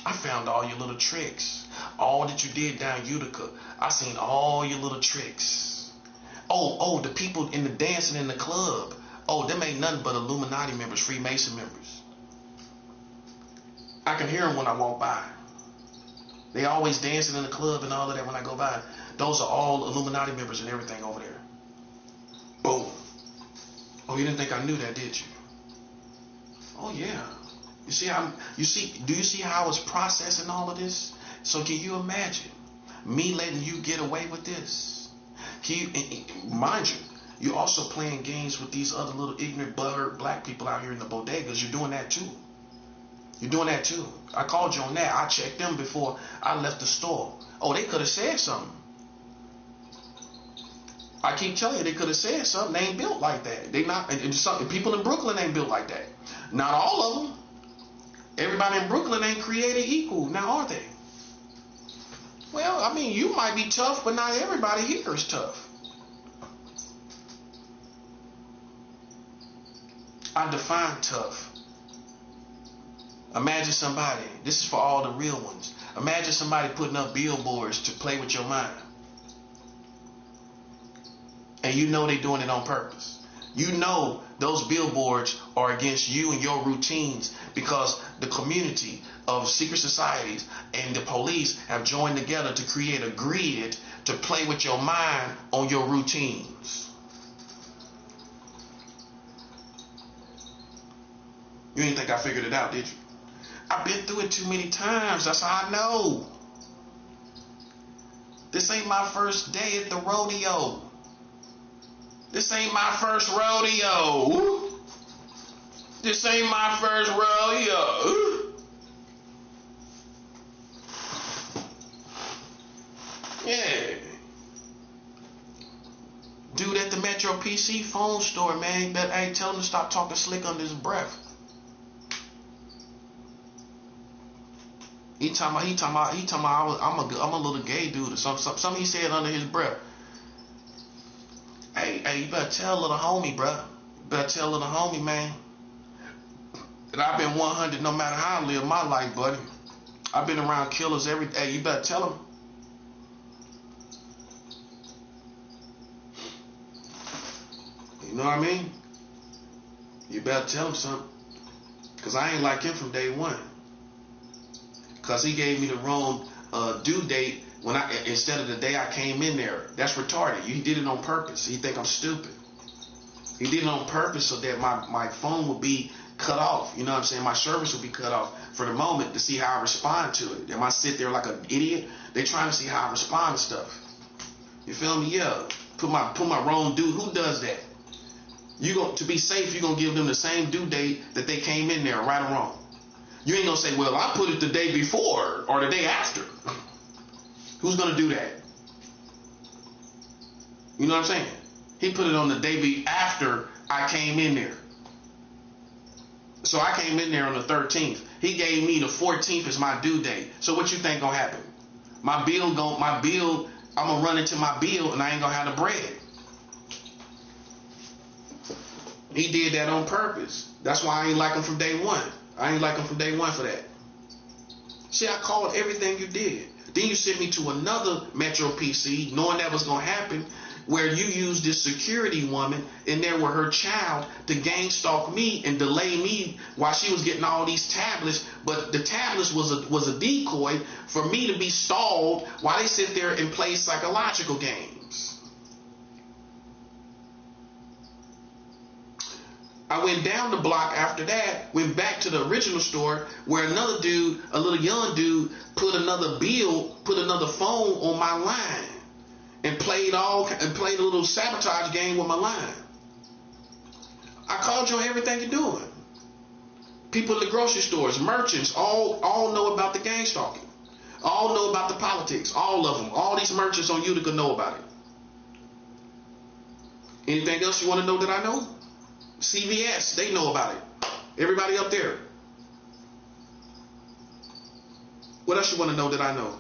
I found all your little tricks. All that you did down Utica. I seen all your little tricks. Oh, the people in the dancing in the club. Oh, them ain't nothing but Illuminati members, Freemason members. I can hear them when I walk by. They always dancing in the club and all of that when I go by. Those are all Illuminati members and everything over there. Boom. Oh, you didn't think I knew that, did you? Oh yeah. Do you see how I was processing all of this? So can you imagine me letting you get away with this? Mind you, you're also playing games with these other little ignorant butthurt black people out here in the bodegas. You're doing that too. You're doing that too. I called you on that. I checked them before I left the store. Oh, they could have said something. I keep telling you, they could have said something. They ain't built like that. They not. And people in Brooklyn ain't built like that. Not all of them. Everybody in Brooklyn ain't created equal. Now are they? Well, I mean, you might be tough, but not everybody here is tough. I define tough. Imagine somebody, this is for all the real ones. Imagine somebody putting up billboards to play with your mind. And you know they're doing it on purpose. You know those billboards are against you and your routines because the community of secret societies and the police have joined together to create a grid to play with your mind on your routines. You didn't think I figured it out, did you? I've been through it too many times. That's how I know. This ain't my first day at the rodeo. This ain't my first rodeo. This ain't my first rodeo. Yeah. Dude at the Metro PC phone store, man. Hey, tell him to stop talking slick under his breath. He talking about I'm a little gay dude or something he said under his breath. Hey, you better tell little homie, bro. You better tell little homie, man, that I've been 100 no matter how I live my life, buddy. I've been around killers every day. You better tell him. You know what I mean? You better tell him something. Because I ain't like him from day one. Because he gave me the wrong due date instead of the day I came in there. That's retarded. He did it on purpose. He think I'm stupid. He did it on purpose so that my phone would be cut off. You know what I'm saying? My service would be cut off for the moment to see how I respond to it. Am I sit there like an idiot? They trying to see how I respond to stuff. You feel me? Yeah. Put my wrong due. Who does that? To be safe, you're gonna give them the same due date that they came in there, right or wrong. You ain't gonna say, well, I put it the day before or the day after. Who's gonna do that? You know what I'm saying? He put it on the day after I came in there. So I came in there on the 13th. He gave me the 14th as my due date. So what you think gonna happen? My bill, I'm gonna run into my bill and I ain't gonna have the bread. He did that on purpose. That's why I ain't like him from day one. I ain't like him from day one for that. See, I called everything you did. Then you sent me to another Metro PC, knowing that was going to happen, where you used this security woman in there with her child to gang stalk me and delay me while she was getting all these tablets. But the tablets was a decoy for me to be stalled while they sit there and play psychological games. I went down the block after that, went back to the original store where another dude, a little young dude, put another phone on my line and played a little sabotage game with my line. I called you on everything you're doing. People in the grocery stores, merchants, all know about the gang stalking. All know about the politics. All of them. All these merchants on Utica know about it. Anything else you want to know that I know? CVS, they know about it. Everybody up there. What else you want to know that I know?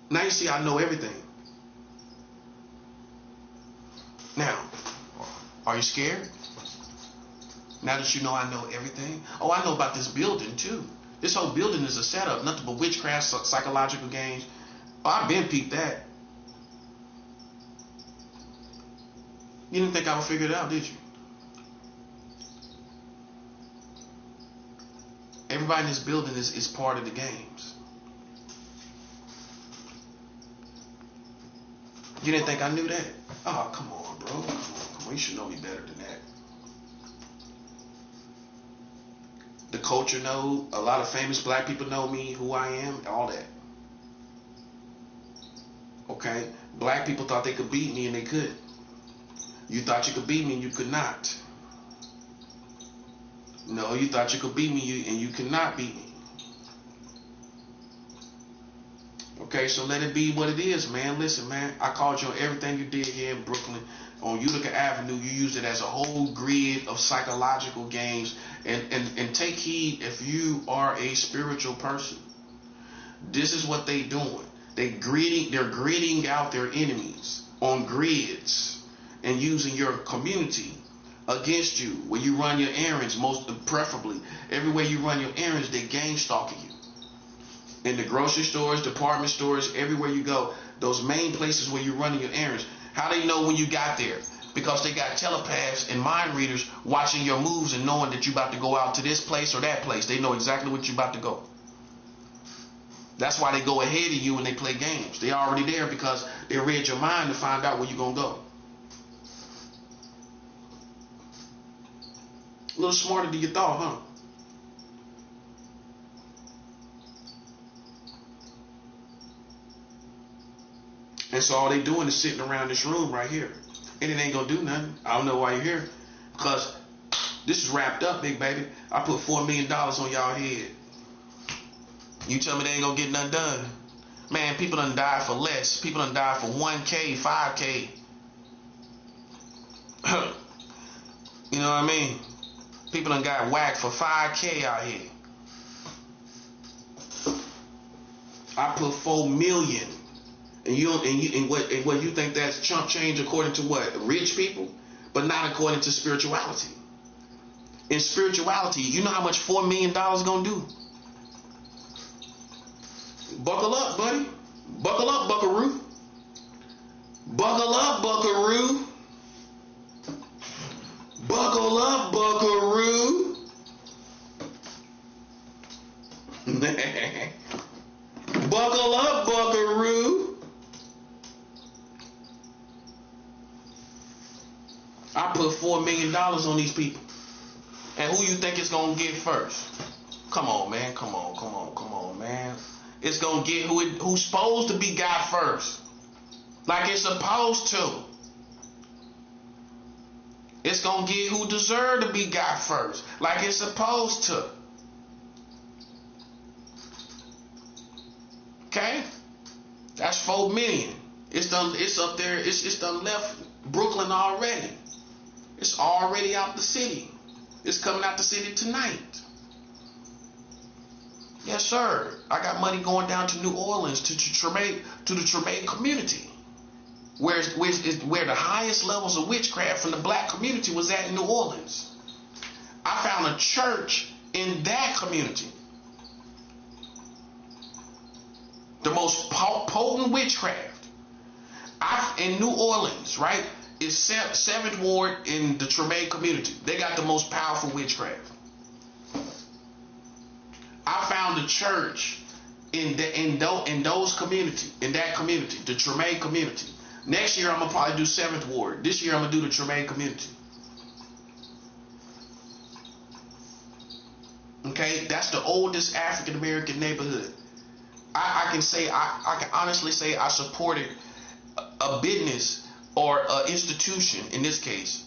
Now you see I know everything. Now, are you scared? Now that you know I know everything? Oh, I know about this building too. This whole building is a setup, nothing but witchcraft, psychological games. Oh, I've been peeped that. You didn't think I would figure it out, did you? Everybody in this building is part of the games. You didn't think I knew that? Oh, come on, bro. Come on. You should know me better than that. The culture know. A lot of famous black people know me, who I am, all that. Okay? Black people thought they could beat me and they couldn't. You thought you could beat me and you could not. No, you thought you could beat me and you cannot beat me. Okay, so let it be what it is, man. Listen, man, I called you on everything you did here in Brooklyn on Utica Avenue. You used it as a whole grid of psychological games. And take heed if you are a spiritual person. This is what they doing. They're gridding out their enemies on grids and using your community against you. Where you run your errands, most preferably everywhere you run your errands, they gang stalking you. In the grocery stores, department stores, everywhere you go, those main places where you're running your errands. How they know when you got there? Because they got telepaths and mind readers watching your moves and knowing that you're about to go out to this place or that place. They know exactly what you're about to go. That's why they go ahead of you when they play games. They're already there because they read your mind to find out where you're going to go. A little smarter than you thought, huh? And so all they doing is sitting around this room right here. And it ain't gonna do nothing. I don't know why you're here. Because this is wrapped up, big baby. I put $4 million on y'all head. You tell me they ain't gonna get nothing done. Man, people done died for less. People done died for 1K, 5K. You know what I mean? People done got whacked for 5K out here. I put 4 million. And what you think that's chump change according to what? Rich people? But not according to spirituality. In spirituality, you know how much $4 million gonna do? Buckle up, buddy. Buckle up, buckaroo. Buckle up, buckaroo. Buckle up, buckaroo. Buckle up, buckaroo. I put $4 million on these people. And who you think it's going to get first? Come on, man. Come on, man. It's going to get who's supposed to be got first. Like it's supposed to. It's going to get who deserve to be got first. Like it's supposed to. Okay? That's 4 million. It's up there. It's done left Brooklyn already. It's already out the city. It's coming out the city tonight. Yes, sir. I got money going down to New Orleans to the Tremaine community, where the highest levels of witchcraft from the black community was at in New Orleans. I found a church in that community. The most potent witchcraft. In New Orleans, right? It's 7th Ward in the Treme community. They got the most powerful witchcraft. I found a church in that community, the Treme community. Next year I'm gonna probably do 7th Ward. This year I'm gonna do the Treme community. Okay, that's the oldest African American neighborhood. I can honestly say I supported a business or an institution, in this case,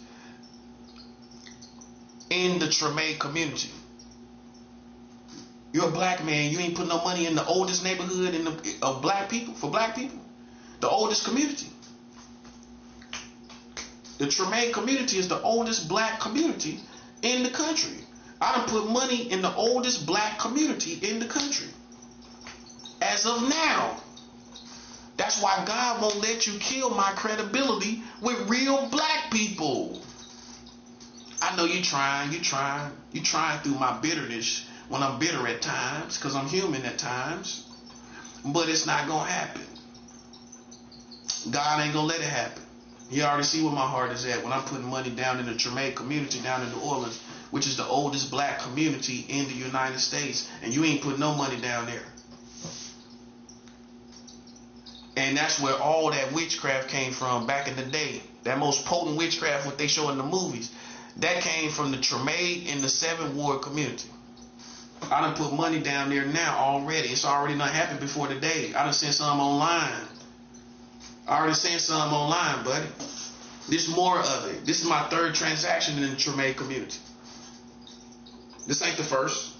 in the Treme community. You're a black man, you ain't put no money in the oldest neighborhood of black people, for black people, the oldest community. The Treme community is the oldest black community in the country. I done put money in the oldest black community in the country. As of now. That's why God won't let you kill my credibility with real black people. I know you trying through my bitterness when I'm bitter at times, because I'm human at times. But it's not going to happen. God ain't going to let it happen. You already see where my heart is at when I'm putting money down in the Treme community down in New Orleans, which is the oldest black community in the United States, and you ain't putting no money down there. And that's where all that witchcraft came from back in the day. That most potent witchcraft, what they show in the movies, that came from the Treme in the 7th Ward community. I done put money down there now already. It's already done happened before the day. I done sent some online. I already sent some online, buddy. This more of it. This is my 3rd transaction in the Treme community. This ain't the first.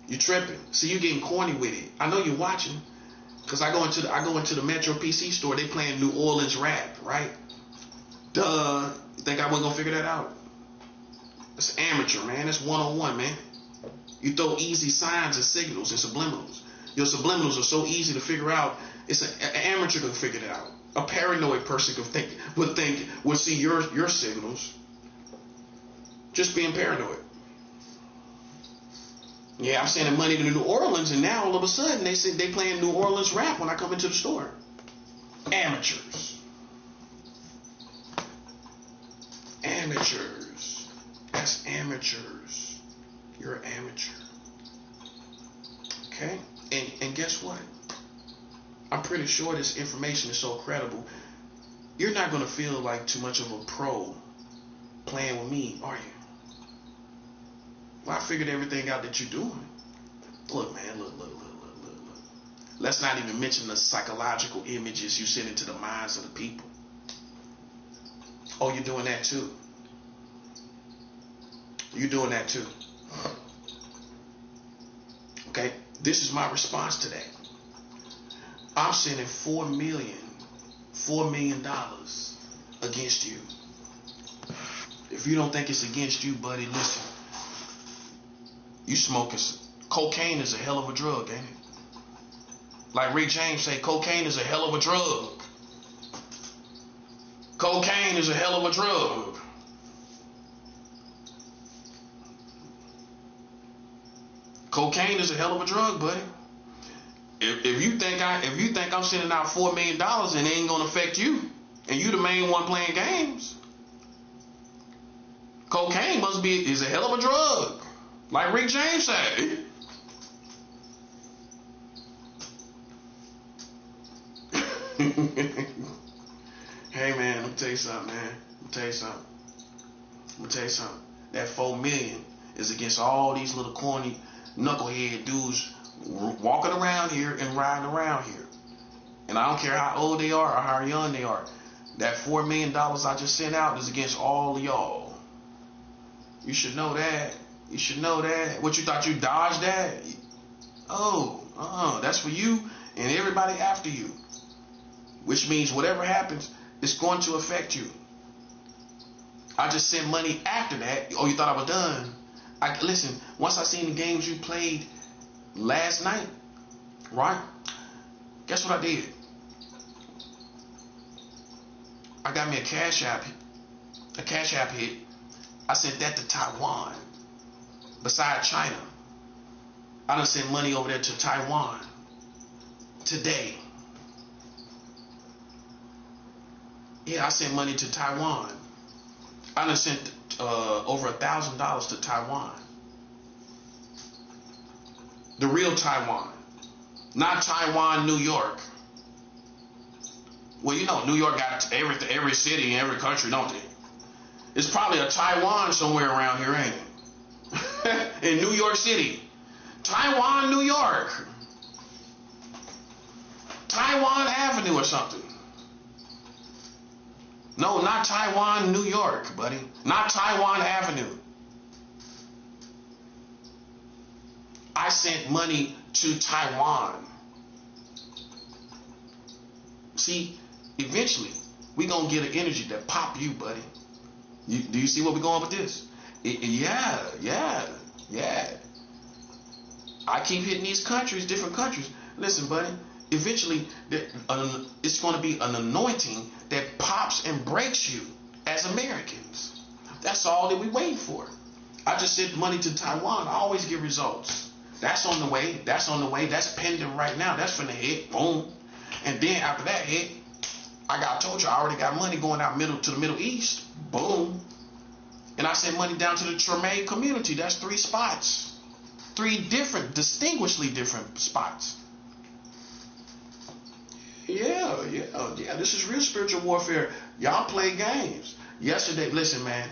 You tripping. See, you getting corny with it. I know you're watching. Because I go into the Metro PC store, they playing New Orleans rap, right? Duh. You think I wasn't going to figure that out? It's amateur, man. It's 101, man. You throw easy signs and signals and subliminals. Your subliminals are so easy to figure out. It's an amateur can figure it out. A paranoid person would see your signals. Just being paranoid. Yeah, I'm sending money to New Orleans, and now all of a sudden they say they playing New Orleans rap when I come into the store. Amateurs. Amateurs. That's amateurs. You're an amateur. Okay? And guess what? I'm pretty sure this information is so credible. You're not going to feel like too much of a pro playing with me, are you? Well, I figured everything out that you're doing. Look, man, look. Let's not even mention the psychological images you send into the minds of the people. Oh, you're doing that too. You're doing that too. Okay, this is my response today. I'm sending $4 million against you. If you don't think it's against you, buddy, listen. You smoking cocaine is a hell of a drug, ain't it? Like Rick James say, cocaine is a hell of a drug. Cocaine is a hell of a drug. Cocaine is a hell of a drug, buddy. If you think I'm sending out $4 million and it ain't gonna affect you, and you the main one playing games, cocaine is a hell of a drug. Like Rick James said. Hey man, let me tell you something, man. Let me tell you something. That $4 million is against all these little corny knucklehead dudes walking around here and riding around here. And I don't care how old they are or how young they are. That $4 million I just sent out is against all of y'all. You should know that. You should know that. What, you thought you dodged that? That's for you and everybody after you. Which means whatever happens, it's going to affect you. I just sent money after that. Oh, you thought I was done? Listen, once I seen the games you played last night, right? Guess what I did? I got me a Cash App hit. I sent that to Taiwan. Beside China, I done sent money over there to Taiwan today. Yeah, I sent money to Taiwan. I done sent over $1,000 to Taiwan. The real Taiwan. Not Taiwan, New York. Well, you know, New York got every city in every country, don't they? It's probably a Taiwan somewhere around here, ain't it? In New York City. Taiwan, New York. Taiwan Avenue or something. No, not Taiwan, New York, buddy. Not Taiwan Avenue. I sent money to Taiwan. See, eventually, we gonna get an energy that pop you, buddy. Do you see where we're going with this? Yeah. I keep hitting these countries, different countries. Listen, buddy, eventually, it's going to be an anointing that pops and breaks you as Americans. That's all that we waiting for. I just sent money to Taiwan. I always get results. That's on the way. That's pending right now. That's finna hit. Boom. And then after that hit, I told you I already got money going out to the Middle East. Boom. And I sent money down to the Tremaine community. That's 3 spots. 3 different, distinguishedly different spots. Yeah. This is real spiritual warfare. Y'all play games. Yesterday, listen, man.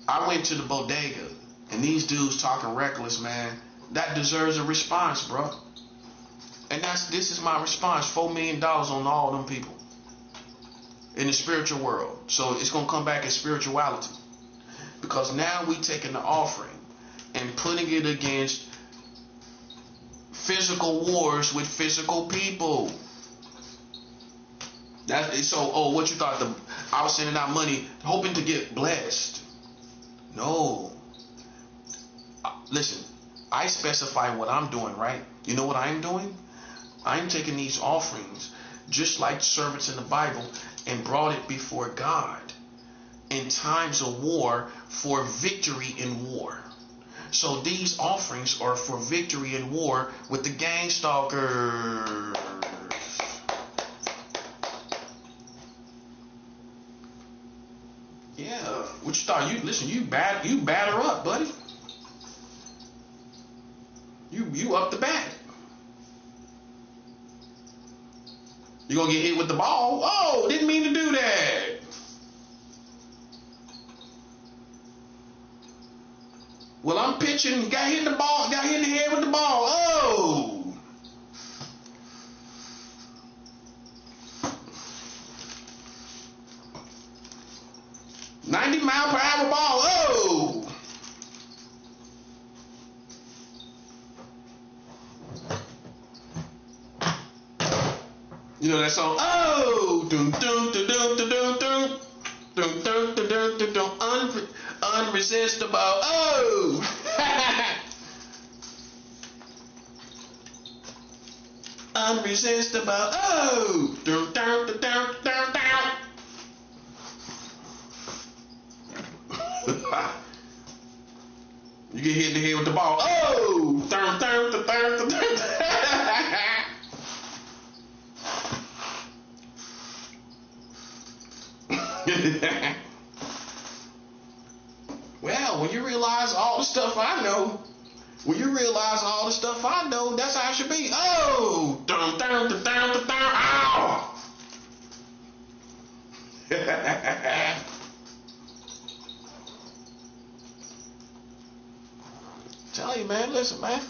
I went to the bodega, and these dudes talking reckless, man. That deserves a response, bro. And this is my response. $4 million on all them people in the spiritual world. So it's going to come back as spirituality. Because now we taking the offering and putting it against physical wars with physical people. What you thought? I was sending out money hoping to get blessed. No. Listen, I specify what I'm doing, right? You know what I'm doing? I'm taking these offerings, just like servants in the Bible, and brought it before God in times of war for victory in war. So these offerings are for victory in war with the gang stalkers. Yeah, what you thought? You batter up, buddy. You up the bat. You gonna get hit with the ball? Oh, didn't mean to do that. Well, I'm pitching, got hit in the head with the ball. Oh. $90-mile-per-hour ball. Oh. You know that song? Oh. Dun, dun, dun, dun, dun, dun, dun. Dun, dun, dun, dun, dun, dun. Unresistible. Oh. Unresistible. Oh. Dun, dun, dun, dun, dun, dun. You get hit in the head with the ball. Oh. Dun, dun, dun, dun, dun, dun. Well, when you realize all the stuff I know, that's how it should be. Oh, dun, dun, dun, dun, dun, dun. Ow. Tell you, man, listen, man.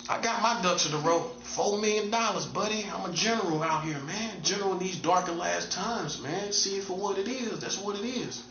I got my ducks in the row. $4 million, buddy. I'm a general out here, man. General in these dark and last times, man. See it for what it is. That's what it is.